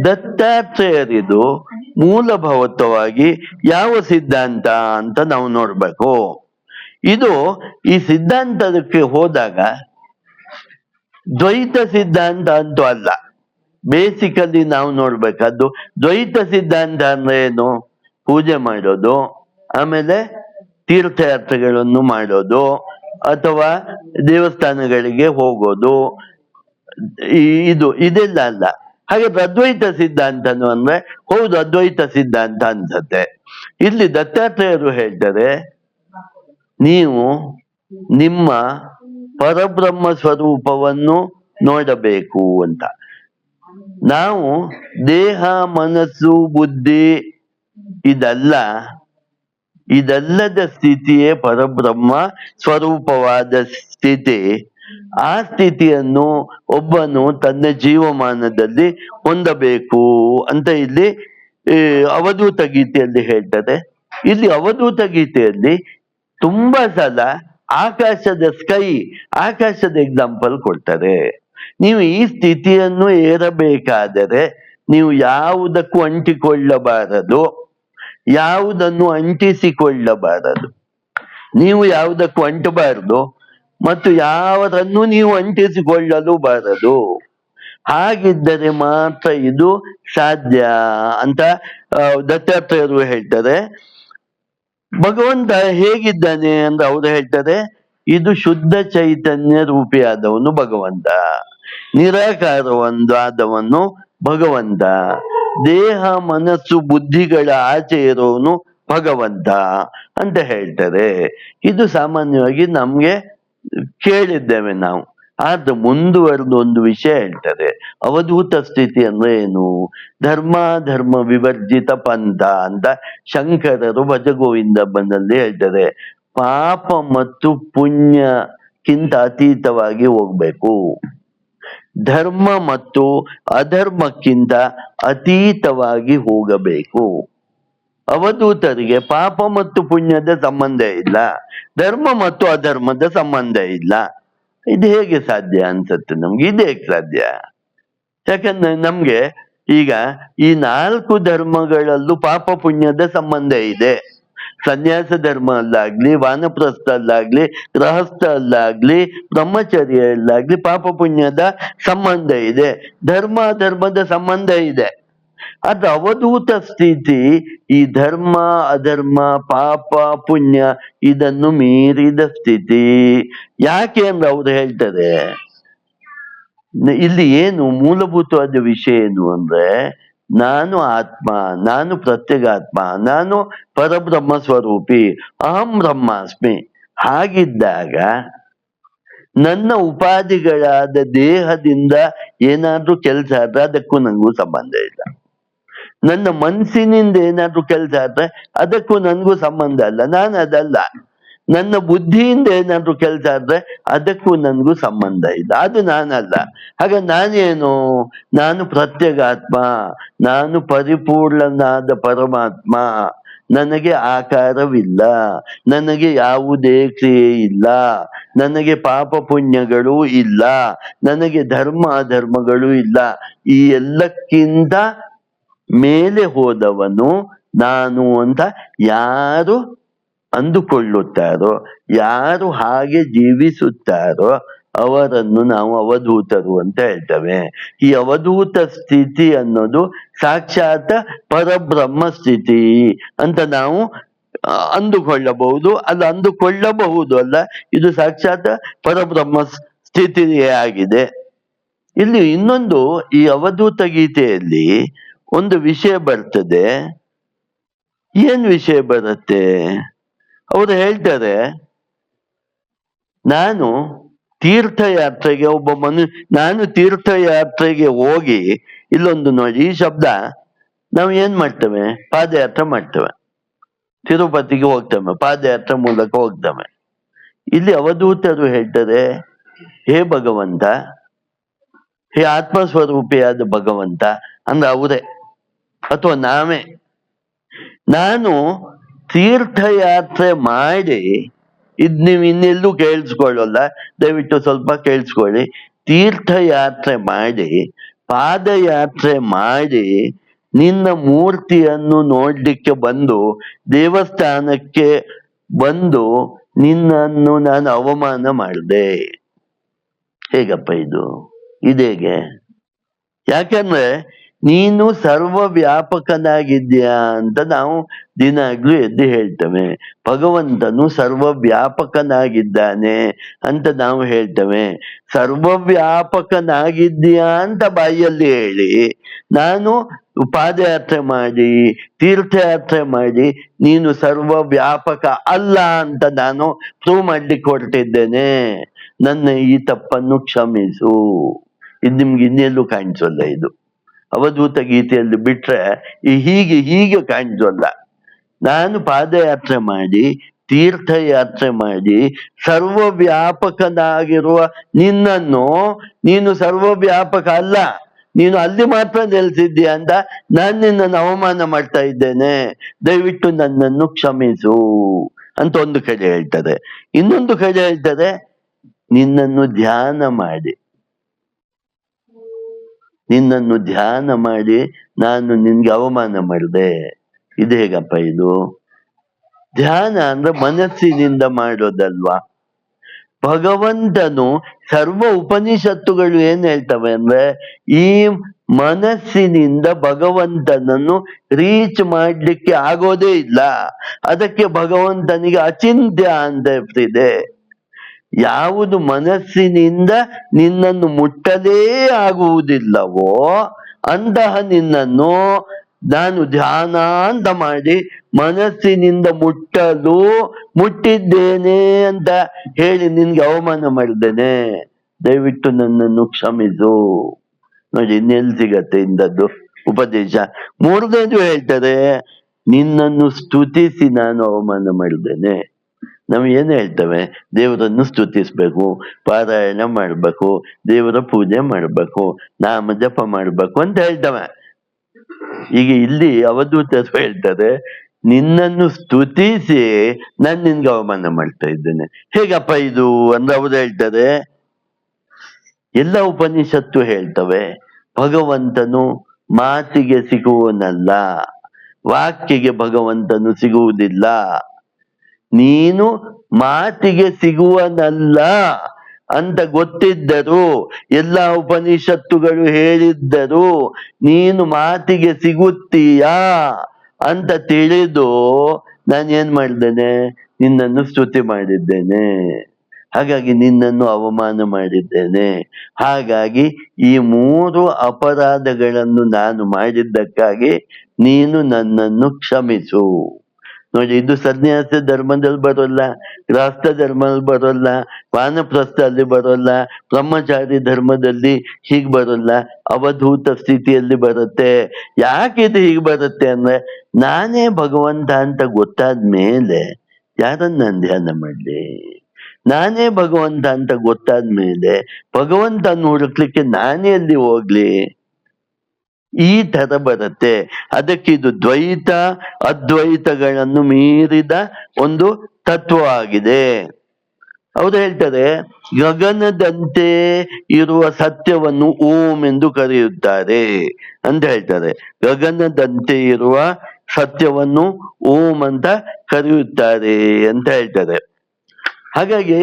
ದತ್ತಾತ್ರೇಯರಿದು ಮೂಲಭೂತವಾಗಿ ಯಾವ ಸಿದ್ಧಾಂತ ಅಂತ ನಾವು ನೋಡ್ಬೇಕು. ಇದು ಈ ಸಿದ್ಧಾಂತಕ್ಕೆ ಹೋದಾಗ ದ್ವೈತ ಸಿದ್ಧಾಂತ ಅಂತೂ ಅಲ್ಲ. ಬೇಸಿಕಲಿ ನಾವು ನೋಡ್ಬೇಕಾದ್ದು ದ್ವೈತ ಸಿದ್ಧಾಂತ ಅಂದ್ರೆ ಏನು, ಪೂಜೆ ಮಾಡೋದು, ಆಮೇಲೆ ತೀರ್ಥಯಾತ್ರೆಗಳನ್ನು ಮಾಡೋದು, ಅಥವಾ ದೇವಸ್ಥಾನಗಳಿಗೆ ಹೋಗೋದು, ಇದೆಲ್ಲ ಅಲ್ಲ. ಹಾಗಾದ್ರೆ ಅದ್ವೈತ ಸಿದ್ಧಾಂತನು ಅಂದ್ರೆ, ಹೌದು ಅದ್ವೈತ ಸಿದ್ಧಾಂತ ಅನ್ಸತ್ತೆ. ಇಲ್ಲಿ ದತ್ತಾತ್ರೇಯರು ಹೇಳ್ತಾರೆ, ನೀವು ನಿಮ್ಮ ಪರಬ್ರಹ್ಮ ಸ್ವರೂಪವನ್ನು ನೋಡಬೇಕು ಅಂತ. ನಾವು ದೇಹ ಮನಸ್ಸು ಬುದ್ಧಿ ಇದಲ್ಲದ ಸ್ಥಿತಿಯೇ ಪರಬ್ರಹ್ಮ ಸ್ವರೂಪವಾದ ಸ್ಥಿತಿ. ಆ ಸ್ಥಿತಿಯನ್ನು ಒಬ್ಬನು ತನ್ನ ಜೀವಮಾನದಲ್ಲಿ ಹೊಂದಬೇಕು ಅಂತ ಇಲ್ಲಿ ಅವಧೂತ ಗೀತೆಯಲ್ಲಿ ಹೇಳ್ತಾರೆ. ಇಲ್ಲಿ ಅವಧೂತ ಗೀತೆಯಲ್ಲಿ ತುಂಬಾ ಸಲ ಆಕಾಶದ ಎಕ್ಸಾಂಪಲ್ ಕೊಡ್ತಾರೆ. ನೀವು ಈ ಸ್ಥಿತಿಯನ್ನು ಏರಬೇಕಾದರೆ ನೀವು ಯಾವುದಕ್ಕೂ ಅಂಟಿಕೊಳ್ಳಬಾರದು, ಯಾವುದನ್ನು ಅಂಟಿಸಿಕೊಳ್ಳಬಾರದು. ನೀವು ಯಾವುದಕ್ಕೂ ಅಂಟಬಾರದು ಮತ್ತು ಯಾವದನ್ನು ನೀವು ಅಂಟಿಸಿಕೊಳ್ಳಲು ಬಾರದು. ಹಾಗಿದ್ದರೆ ಮಾತ್ರ ಇದು ಸಾಧ್ಯ ಅಂತ ದತ್ತಾತ್ರೇಯರು ಹೇಳ್ತಾರೆ. ಭಗವಂತ ಹೇಗಿದ್ದಾನೆ ಅಂತ ಅವ್ರು ಹೇಳ್ತಾರೆ, ಇದು ಶುದ್ಧ ಚೈತನ್ಯ ರೂಪಿಯಾದವನು ಭಗವಂತ, ನಿರಾಕಾರವಾದವನು ಭಗವಂತ, ದೇಹ ಮನಸ್ಸು ಬುದ್ಧಿಗಳ ಆಚೆ ಇರೋನು ಭಗವಂತ ಅಂತ ಹೇಳ್ತಾರೆ. ಇದು ಸಾಮಾನ್ಯವಾಗಿ ನಮ್ಗೆ ಕೇಳಿದ್ದೇವೆ ನಾವು. ಆದ್ರೆ ಮುಂದುವರೆದು ಒಂದು ವಿಷಯ ಹೇಳ್ತಾರೆ. ಅವಧೂತ ಸ್ಥಿತಿ ಅಂದ್ರೆ ಏನು? ಧರ್ಮ ವಿವರ್ಜಿತ ಪಂಥ ಅಂತ ಶಂಕರರು ಭಜಗೋವಿಂದ ಬಂದಲ್ಲಿ ಹೇಳ್ತಾರೆ. ಪಾಪ ಮತ್ತು ಪುಣ್ಯಕ್ಕಿಂತ ಅತೀತವಾಗಿ ಹೋಗ್ಬೇಕು, ಧರ್ಮ ಮತ್ತು ಅಧರ್ಮಕ್ಕಿಂತ ಅತೀತವಾಗಿ ಹೋಗಬೇಕು. ಅವಧೂತರಿಗೆ ಪಾಪ ಮತ್ತು ಪುಣ್ಯದ ಸಂಬಂಧ ಇಲ್ಲ, ಧರ್ಮ ಮತ್ತು ಅಧರ್ಮದ ಸಂಬಂಧ ಇಲ್ಲ. ಇದು ಹೇಗೆ ಸಾಧ್ಯ ಅನ್ಸತ್ತೆ ನಮ್ಗೆ? ಇದು ಹೇಗೆ ಸಾಧ್ಯ? ಯಾಕಂದ್ರೆ ನಮ್ಗೆ ಈಗ ಈ 4 ಧರ್ಮಗಳಲ್ಲೂ ಪಾಪ ಪುಣ್ಯದ ಸಂಬಂಧ ಇದೆ. ಸನ್ಯಾಸ ಧರ್ಮ ಅಲ್ಲಾಗ್ಲಿ, ವಾನಪ್ರಸ್ಥ ಅಲ್ಲಾಗ್ಲಿ, ಗೃಹಸ್ಥ ಅಲ್ಲಾಗ್ಲಿ, ಬ್ರಹ್ಮಚರ್ಯ ಅಲ್ಲಾಗ್ಲಿ ಪಾಪ ಪುಣ್ಯದ ಸಂಬಂಧ ಇದೆ, ಧರ್ಮದ ಸಂಬಂಧ ಇದೆ. ಅದು ಅವಧೂತ ಸ್ಥಿತಿ ಈ ಧರ್ಮ ಅಧರ್ಮ ಪಾಪ ಪುಣ್ಯ ಇದನ್ನು ಮೀರಿದ ಸ್ಥಿತಿ. ಯಾಕೆ ಅಂದ್ರೆ ಅವ್ರು ಹೇಳ್ತಾರೆ, ಇಲ್ಲಿ ಏನು ಮೂಲಭೂತವಾದ ವಿಷಯ ಏನು ಅಂದ್ರೆ, ನಾನು ಆತ್ಮ, ನಾನು ಪ್ರತ್ಯೇಗಾತ್ಮ, ನಾನು ಪರಬ್ರಹ್ಮ ಸ್ವರೂಪಿ, ಅಹಂ ಬ್ರಹ್ಮಾಸ್ಮಿ. ಹಾಗಿದ್ದಾಗ ನನ್ನ ಉಪಾಧಿಗಳಾದ ದೇಹದಿಂದ ಏನಾದ್ರೂ ಕೆಲಸ ಆದ್ರೆ ಅದಕ್ಕೂ ನನಗೂ ಸಂಬಂಧ ಇಲ್ಲ. ನನ್ನ ಮನಸ್ಸಿನಿಂದ ಏನಾದ್ರೂ ಕೆಲಸ ಆದ್ರೆ ಅದಕ್ಕೂ ನನಗೂ ಸಂಬಂಧ ಇಲ್ಲ, ನಾನು ಅದಲ್ಲ. ನನ್ನ ಬುದ್ಧಿಯಿಂದ ಏನಾದ್ರೂ ಕೆಲಸ ಆದ್ರೆ ಅದಕ್ಕೂ ನನಗೂ ಸಂಬಂಧ ಇಲ್ಲ, ಅದು ನಾನಲ್ಲ. ಹಾಗ ನಾನೇನು? ನಾನು ಪ್ರತ್ಯೇಗಾತ್ಮ, ನಾನು ಪರಿಪೂರ್ಣನಾದ ಪರಮಾತ್ಮ. ನನಗೆ ಆಕಾರವಿಲ್ಲ, ನನಗೆ ಯಾವುದೇ ಕ್ರಿಯೆ ಇಲ್ಲ, ನನಗೆ ಪಾಪ ಪುಣ್ಯಗಳು ಇಲ್ಲ, ನನಗೆ ಧರ್ಮ ಅಧರ್ಮಗಳು ಇಲ್ಲ. ಈ ಎಲ್ಲಕ್ಕಿಂತ ಮೇಲೆ ಹೋದವನು ನಾನು ಅಂತ ಯಾರು ಅಂದುಕೊಳ್ಳುತ್ತಾರೋ, ಯಾರು ಹಾಗೆ ಜೀವಿಸುತ್ತಾರೋ ಅವರನ್ನು ನಾವು ಅವಧೂತರು ಅಂತ ಹೇಳ್ತೇವೆ. ಈ ಅವಧೂತ ಸ್ಥಿತಿ ಅನ್ನೋದು ಸಾಕ್ಷಾತ್ ಪರಬ್ರಹ್ಮ ಸ್ಥಿತಿ ಅಂತ ನಾವು ಅಂದುಕೊಳ್ಳಬಹುದು. ಅದು ಅಂದುಕೊಳ್ಳಬಹುದು ಅಲ್ಲ, ಇದು ಸಾಕ್ಷಾತ್ ಪರಬ್ರಹ್ಮ ಸ್ಥಿತಿಯೇ ಆಗಿದೆ. ಇಲ್ಲಿ ಇನ್ನೊಂದು, ಈ ಅವಧೂತ ಗೀತೆಯಲ್ಲಿ ಒಂದು ವಿಷಯ ಬರ್ತದೆ. ಏನ್ ವಿಷಯ ಬರುತ್ತೆ? ಅವರು ಹೇಳ್ತಾರೆ, ನಾನು ತೀರ್ಥಯಾತ್ರೆಗೆ ನಾನು ತೀರ್ಥಯಾತ್ರೆಗೆ ಹೋಗಿ, ಇಲ್ಲೊಂದು ನೋಡಿ ಈ ಶಬ್ದ, ನಾವು ಏನ್ ಮಾಡ್ತೇವೆ? ಪಾದಯಾತ್ರೆ ಮಾಡ್ತೇವೆ, ತಿರುಪತಿಗೆ ಹೋಗ್ತೇವೆ, ಪಾದಯಾತ್ರೆ ಮೂಲಕ ಹೋಗ್ತೇವೆ. ಇಲ್ಲಿ ಅವಧೂತರು ಹೇಳ್ತಾರೆ, ಹೇ ಭಗವಂತ, ಹೇ ಆತ್ಮಸ್ವರೂಪಿಯಾದ ಭಗವಂತ ಅಂದ್ರೆ ಅವರೇ ಅಥವಾ ನಾವೇ, ನಾನು ತೀರ್ಥಯಾತ್ರೆ ಮಾಡಿ, ಇದ್ ನೀವು ಇನ್ನೆಲ್ಲೂ ಕೇಳಿಸ್ಕೊಳ್ಳಲ್ಲ, ದಯವಿಟ್ಟು ಸ್ವಲ್ಪ ಕೇಳಿಸ್ಕೊಳ್ಳಿ. ತೀರ್ಥಯಾತ್ರೆ ಮಾಡಿ, ಪಾದಯಾತ್ರೆ ಮಾಡಿ, ನಿನ್ನ ಮೂರ್ತಿಯನ್ನು ನೋಡ್ಲಿಕ್ಕೆ ಬಂದು, ದೇವಸ್ಥಾನಕ್ಕೆ ಬಂದು ನಿನ್ನನ್ನು ನಾನು ಅವಮಾನ ಮಾಡಿದೆ. ಹೇಗಪ್ಪ ಇದು? ಇದೇಗೆ? ಯಾಕಂದ್ರೆ ನೀನು ಸರ್ವವ್ಯಾಪಕನಾಗಿದ್ಯಾ ಅಂತ ನಾವು ದಿನಾಗ್ಲೂ ಎದ್ದು ಹೇಳ್ತೇವೆ. ಭಗವಂತನು ಸರ್ವವ್ಯಾಪಕನಾಗಿದ್ದಾನೆ ಅಂತ ನಾವು ಹೇಳ್ತೇವೆ. ಸರ್ವವ್ಯಾಪಕನಾಗಿದ್ಯಾ ಅಂತ ಬಾಯಿಯಲ್ಲಿ ಹೇಳಿ, ನಾನು ಪಾದಯಾತ್ರೆ ಮಾಡಿ ತೀರ್ಥಯಾತ್ರೆ ಮಾಡಿ ನೀನು ಸರ್ವವ್ಯಾಪಕ ಅಲ್ಲ ಅಂತ ನಾನು ಪ್ರೂವ್ ಮಾಡ್ಲಿಕ್ಕೆ ಹೊರಟಿದ್ದೇನೆ. ನನ್ನ ಈ ತಪ್ಪನ್ನು ಕ್ಷಮಿಸು. ಇದು ನಿಮ್ಗೆ ಇನ್ನೆಲ್ಲೂ ಕಾಣಿಸೋಲ್ಲ. ಇದು ಅವಧೂತ ಗೀತೆಯಲ್ಲಿ ಬಿಟ್ರೆ ಹೀಗೆ ಕಾಣಿಸೋಲ್ಲ. ನಾನು ಪಾದಯಾತ್ರೆ ಮಾಡಿ ತೀರ್ಥಯಾತ್ರೆ ಮಾಡಿ ಸರ್ವವ್ಯಾಪಕನಾಗಿರುವ ನಿನ್ನನ್ನು ನೀನು ಸರ್ವವ್ಯಾಪಕ ಅಲ್ಲ, ನೀನು ಅಲ್ಲಿ ಮಾತ್ರ ನೆಲೆಸಿದ್ದೀಯ ಅಂತ ನಾನು ನಿನ್ನನ್ನು ಅವಮಾನ ಮಾಡ್ತಾ ಇದ್ದೇನೆ, ದಯವಿಟ್ಟು ನನ್ನನ್ನು ಕ್ಷಮಿಸು ಅಂತ ಒಂದು ಕಡೆ ಹೇಳ್ತದೆ. ಇನ್ನೊಂದು ಕಡೆ ಹೇಳ್ತದೆ, ನಿನ್ನನ್ನು ಧ್ಯಾನ ಮಾಡಿ ನಾನು ನಿನ್ಗೆ ಅವಮಾನ ಮಾಡಿದೆ. ಇದು ಹೇಗಪ್ಪ ಇದು? ಧ್ಯಾನ ಅಂದ್ರೆ ಮನಸ್ಸಿನಿಂದ ಮಾಡೋದಲ್ವಾ? ಭಗವಂತನು ಸರ್ವ ಉಪನಿಷತ್ತುಗಳು ಏನ್ ಹೇಳ್ತವೆ ಅಂದ್ರೆ, ಈ ಮನಸ್ಸಿನಿಂದ ಭಗವಂತನನ್ನು ರೀಚ್ ಮಾಡ್ಲಿಕ್ಕೆ ಆಗೋದೇ ಇಲ್ಲ. ಅದಕ್ಕೆ ಭಗವಂತನಿಗೆ ಅಚಿಂತ್ಯ ಅಂತ ಇದೆ. ಯಾವುದು ಮನಸ್ಸಿನಿಂದ ನಿನ್ನನ್ನು ಮುಟ್ಟಲೇ ಆಗುವುದಿಲ್ಲವೋ ಅಂತಹ ನಿನ್ನನ್ನು ನಾನು ಧ್ಯಾನ ಅಂತ ಮಾಡಿ ಮನಸ್ಸಿನಿಂದ ಮುಟ್ಟಿದ್ದೇನೆ ಅಂತ ಹೇಳಿ ನಿನ್ಗೆ ಅವಮಾನ ಮಾಡಿದ್ದೇನೆ, ದಯವಿಟ್ಟು ನನ್ನನ್ನು ಕ್ಷಮಿಸು. ನೋಡಿ ಇನ್ನೆಲ್ಲಿ ಸಿಗತ್ತೆ ಇಂಥದ್ದು ಉಪದೇಶ. ಮೂರನೇದು ಹೇಳ್ತಾರೆ, ನಿನ್ನನ್ನು ಸ್ತುತಿಸಿ ನಾನು ಅವಮಾನ ಮಾಡಿದ್ದೇನೆ. ನಾವು ಏನು ಹೇಳ್ತೇವೆ? ದೇವರನ್ನು ಸ್ತುತಿಸ್ಬೇಕು, ಪಾರಾಯಣ ಮಾಡ್ಬೇಕು, ದೇವರ ಪೂಜೆ ಮಾಡ್ಬೇಕು, ನಾಮ ಜಪ ಮಾಡ್ಬೇಕು ಅಂತ ಹೇಳ್ತವೆ. ಈಗ ಇಲ್ಲಿ ಅವಧೂತರು ಹೇಳ್ತಾರೆ, ನಿನ್ನನ್ನು ಸ್ತುತಿಸಿ ನಾನು ನಿನ್ಗೆ ಅವಮಾನ ಮಾಡ್ತಾ ಇದ್ದೇನೆ. ಹೇಗಪ್ಪ ಇದು ಅಂದ್ರೆ ಅವರು ಹೇಳ್ತಾರೆ, ಎಲ್ಲ ಉಪನಿಷತ್ತು ಹೇಳ್ತವೆ ಭಗವಂತನು ಮಾತಿಗೆ ಸಿಗುವನಲ್ಲ, ವಾಕ್ಯಗೆ ಭಗವಂತನು ಸಿಗುವುದಿಲ್ಲ. ನೀನು ಮಾತಿಗೆ ಸಿಗುವನಲ್ಲ ಅಂತ ಗೊತ್ತಿದ್ದರು, ಎಲ್ಲ ಉಪನಿಷತ್ತುಗಳು ಹೇಳಿದ್ದರು, ನೀನು ಮಾತಿಗೆ ಸಿಗುತ್ತೀಯಾ ಅಂತ ತಿಳಿದು ನಾನು ಏನ್ ಮಾಡಿದ್ದೇನೆ? ನಿನ್ನನ್ನು ಸ್ತುತಿ ಮಾಡಿದ್ದೇನೆ. ಹಾಗಾಗಿ ನಿನ್ನನ್ನು ಅವಮಾನ ಮಾಡಿದ್ದೇನೆ. ಹಾಗಾಗಿ ಈ 3 ಅಪರಾಧಗಳನ್ನು ನಾನು ಮಾಡಿದ್ದಕ್ಕಾಗಿ ನೀನು ನನ್ನನ್ನು ಕ್ಷಮಿಸು. ನೋಡಿ, ಇದು ಸನ್ಯಾಸ ಧರ್ಮದಲ್ಲಿ ಬರೋಲ್ಲ, ಗೃಹಸ್ಥ ಧರ್ಮದಲ್ಲಿ ಬರೋಲ್ಲ, ವಾನಪ್ರಸ್ಥ ಅಲ್ಲಿ ಬರೋಲ್ಲ, ಬ್ರಹ್ಮಚಾರಿ ಧರ್ಮದಲ್ಲಿ ಹೀಗ್ ಬರೋಲ್ಲ, ಅವಧೂತ ಸ್ಥಿತಿಯಲ್ಲಿ ಬರುತ್ತೆ. ಯಾಕಿದು ಹೀಗೆ ಬರುತ್ತೆ ಅಂದ್ರೆ, ನಾನೇ ಭಗವಂತ ಅಂತ ಗೊತ್ತಾದ್ಮೇಲೆ ಯಾರನ್ನ ನಾನು ಧ್ಯಾನ ಮಾಡ್ಲಿ? ನಾನೇ ಭಗವಂತ ಅಂತ ಗೊತ್ತಾದ್ಮೇಲೆ ಭಗವಂತನ ಹುಡುಕ್ಲಿಕ್ಕೆ ನಾನೇ ಅಲ್ಲಿ ಹೋಗ್ಲಿ? ಈ ತರ ಬರುತ್ತೆ. ಅದಕ್ಕೆ ಇದು ದ್ವೈತ ಅದ್ವೈತಗಳನ್ನು ಮೀರಿದ ಒಂದು ತತ್ವ ಆಗಿದೆ. ಅವರು ಹೇಳ್ತಾರೆ, ಗಗನದಂತೆ ಇರುವ ಸತ್ಯವನ್ನು ಓಂ ಎಂದು ಕರೆಯುತ್ತಾರೆ ಅಂತ ಹೇಳ್ತಾರೆ. ಗಗನದಂತೆ ಇರುವ ಸತ್ಯವನ್ನು ಓಂ ಅಂತ ಕರೆಯುತ್ತಾರೆ ಅಂತ ಹೇಳ್ತಾರೆ. ಹಾಗಾಗಿ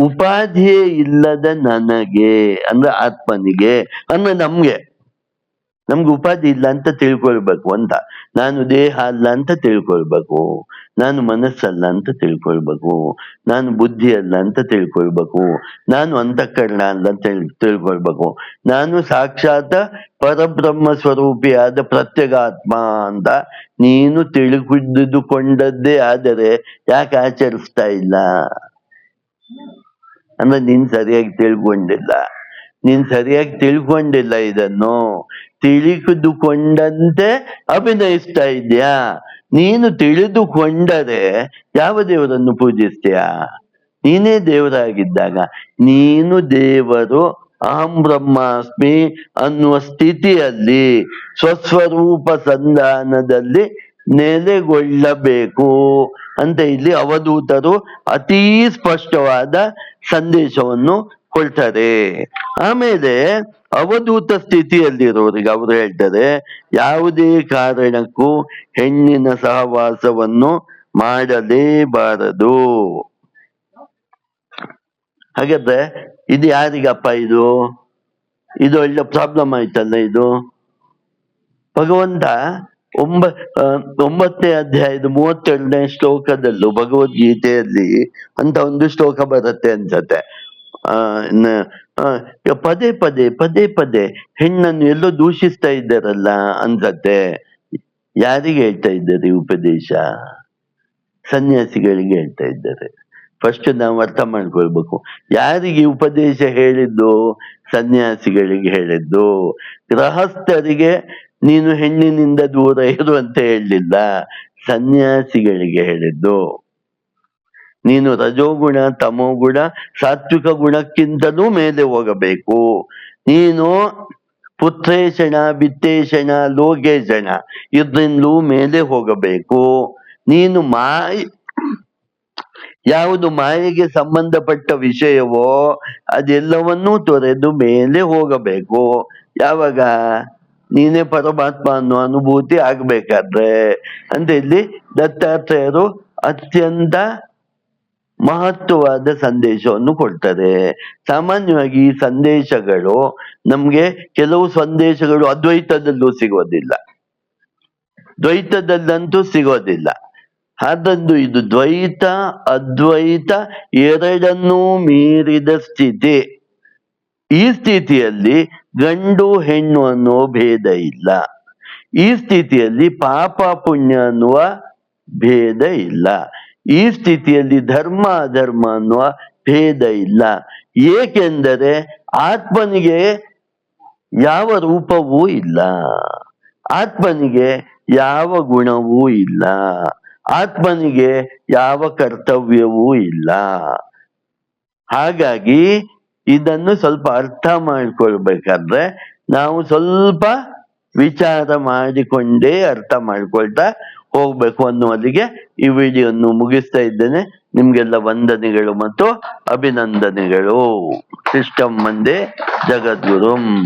ಉಪಾಧಿಯೇ ಇಲ್ಲದ ನನಗೆ ಅಂದ್ರೆ ಆತ್ಮನಿಗೆ ಅಂದ್ರೆ ನಮ್ಗೆ ಉಪಾಧಿ ಇಲ್ಲ ಅಂತ ತಿಳ್ಕೊಳ್ಬೇಕು ಅಂತ. ನಾನು ದೇಹ ಅಲ್ಲ ಅಂತ ತಿಳ್ಕೊಳ್ಬೇಕು, ನಾನು ಮನಸ್ಸಲ್ಲ ಅಂತ ತಿಳ್ಕೊಳ್ಬೇಕು, ನಾನು ಬುದ್ಧಿ ಅಲ್ಲ ಅಂತ ತಿಳ್ಕೊಳ್ಬೇಕು, ನಾನು ಅಂತಃಕರಣ ಅಲ್ಲ ಅಂತ ತಿಳ್ಕೊಳ್ಬೇಕು, ನಾನು ಸಾಕ್ಷಾತ್ ಪರಬ್ರಹ್ಮ ಸ್ವರೂಪಿಯಾದ ಪ್ರತ್ಯಗಾತ್ಮ ಅಂತ ನೀನು ತಿಳಿದುಕೊಂಡದ್ದೇ ಆದರೆ ಯಾಕೆ ಆಚರಿಸ್ತಾ ಇಲ್ಲ ಅಂದ್ರೆ ನೀನ್ ಸರಿಯಾಗಿ ತಿಳ್ಕೊಂಡಿಲ್ಲ. ಇದನ್ನು ತಿಳಿದುಕೊಂಡಂತೆ ಅಭಿನಯಿಸ್ತಾ ಇದ್ಯಾ. ನೀನು ತಿಳಿದುಕೊಂಡರೆ ಯಾವ ದೇವರನ್ನು ಪೂಜಿಸ್ತೀಯಾ? ನೀನೇ ದೇವರಾಗಿದ್ದಾಗ, ನೀನು ದೇವರು ಅಹಂ ಬ್ರಹ್ಮಾಸ್ಮಿ ಅನ್ನುವ ಸ್ಥಿತಿಯಲ್ಲಿ ಸ್ವಸ್ವರೂಪ ಸಂಧಾನದಲ್ಲಿ ನೆಲೆಗೊಳ್ಳಬೇಕು ಅಂತ ಇಲ್ಲಿ ಅವಧೂತರು ಅತೀ ಸ್ಪಷ್ಟವಾದ ಸಂದೇಶವನ್ನು ಕೊಡ್ತಾರೆ. ಆಮೇಲೆ ಅವಧೂತ ಸ್ಥಿತಿಯಲ್ಲಿರೋರಿಗೆ ಅವರು ಹೇಳ್ತಾರೆ, ಯಾವುದೇ ಕಾರಣಕ್ಕೂ ಹೆಣ್ಣಿನ ಸಹವಾಸವನ್ನು ಮಾಡಲೇಬಾರದು. ಹಾಗಾದ್ರೆ ಇದು ಯಾರಿಗಪ್ಪ? ಇದು ಒಳ್ಳೆ ಪ್ರಾಬ್ಲಮ್ ಆಯ್ತಲ್ಲ ಇದು. ಭಗವಂತ ಒಂಬ ಆ, 9ನೇ ಅಧ್ಯಾಯದ 32ನೇ ಶ್ಲೋಕದಲ್ಲೂ ಭಗವದ್ಗೀತೆಯಲ್ಲಿ ಅಂತ ಒಂದು ಶ್ಲೋಕ ಬರುತ್ತೆ ಅನ್ಸತ್ತೆ. ಆ ನ- ಆ, ಪದೇ ಪದೇ ಪದೇ ಪದೇ ಹೆಣ್ಣನ್ನು ಎಲ್ಲೋ ದೂಷಿಸ್ತಾ ಇದ್ದಾರಲ್ಲ ಅನ್ಸತ್ತೆ. ಯಾರಿಗೆ ಹೇಳ್ತಾ ಇದ್ದಾರೆ ಈ ಉಪದೇಶ? ಸನ್ಯಾಸಿಗಳಿಗೆ ಹೇಳ್ತಾ ಇದ್ದಾರೆ. ಫಸ್ಟ್ ನಾವು ಅರ್ಥ ಮಾಡ್ಕೊಳ್ಬೇಕು, ಯಾರಿಗೆ ಈ ಉಪದೇಶ ಹೇಳಿದ್ದು? ಸನ್ಯಾಸಿಗಳಿಗೆ ಹೇಳಿದ್ದು. ಗೃಹಸ್ಥರಿಗೆ ನೀನು ಹೆಣ್ಣಿನಿಂದ ದೂರ ಇರು ಅಂತ ಹೇಳಲಿಲ್ಲ, ಸನ್ಯಾಸಿಗಳಿಗೆ ಹೇಳಿದ್ದು. ನೀನು ರಜೋಗುಣ, ತಮೋಗುಣ, ಸಾತ್ವಿಕ ಗುಣಕ್ಕಿಂತಲೂ ಮೇಲೆ ಹೋಗಬೇಕು. ನೀನು ಪುತ್ರೇಷಣ, ವಿತ್ತೇಷಣ, ಲೋಕೇಶಣ ಇದರಿಂದಲೂ ಮೇಲೆ ಹೋಗಬೇಕು. ನೀನು ಯಾವುದು ಮಾಯೆಗೆ ಸಂಬಂಧಪಟ್ಟ ವಿಷಯವೋ ಅದೆಲ್ಲವನ್ನೂ ತೊರೆದು ಮೇಲೆ ಹೋಗಬೇಕು. ಯಾವಾಗ? ನೀನೇ ಪರಮಾತ್ಮ ಅನ್ನೋ ಅನುಭೂತಿ ಆಗ್ಬೇಕಾದ್ರೆ ಅಂತ ಇಲ್ಲಿ ದತ್ತಾತ್ರೇಯರು ಅತ್ಯಂತ ಮಹತ್ವವಾದ ಸಂದೇಶವನ್ನು ಕೊಡ್ತಾರೆ. ಸಾಮಾನ್ಯವಾಗಿ ಈ ಸಂದೇಶಗಳು ನಮ್ಗೆ ಕೆಲವು ಸಂದೇಶಗಳು ಅದ್ವೈತದಲ್ಲೂ ಸಿಗೋದಿಲ್ಲ, ದ್ವೈತದಲ್ಲಂತೂ ಸಿಗೋದಿಲ್ಲ. ಹಾಗಂದು ಇದು ದ್ವೈತ ಅದ್ವೈತ ಎರಡನ್ನೂ ಮೀರಿದ ಸ್ಥಿತಿ. ಈ ಸ್ಥಿತಿಯಲ್ಲಿ ಗಂಡು ಹೆಣ್ಣು ಅನ್ನೋ ಭೇದ ಇಲ್ಲ. ಈ ಸ್ಥಿತಿಯಲ್ಲಿ ಪಾಪ ಪುಣ್ಯ ಅನ್ನುವ ಭೇದ ಇಲ್ಲ. ಈ ಸ್ಥಿತಿಯಲ್ಲಿ ಧರ್ಮ ಅಧರ್ಮ ಅನ್ನುವ ಭೇದ ಇಲ್ಲ. ಏಕೆಂದರೆ ಆತ್ಮನಿಗೆ ಯಾವ ರೂಪವೂ ಇಲ್ಲ, ಆತ್ಮನಿಗೆ ಯಾವ ಗುಣವೂ ಇಲ್ಲ, ಆತ್ಮನಿಗೆ ಯಾವ ಕರ್ತವ್ಯವೂ ಇಲ್ಲ. ಹಾಗಾಗಿ ಇದನ್ನು ಸ್ವಲ್ಪ ಅರ್ಥ ಮಾಡ್ಕೊಳ್ಬೇಕಾದ್ರೆ ನಾವು ಸ್ವಲ್ಪ ವಿಚಾರ ಮಾಡಿಕೊಂಡೇ ಅರ್ಥ ಮಾಡ್ಕೊಳ್ತಾ ಹೋಗ್ಬೇಕು ಅನ್ನುವಲ್ಲಿಗೆ ಈ ವಿಡಿಯೋವನ್ನು ಮುಗಿಸ್ತಾ ಇದ್ದೇನೆ. ನಿಮ್ಗೆಲ್ಲ ವಂದನೆಗಳು ಮತ್ತು ಅಭಿನಂದನೆಗಳು. ಸಿಸ್ಟಮ್ ಒಂದೇ, ಜಗದ್ಗುರುಂ.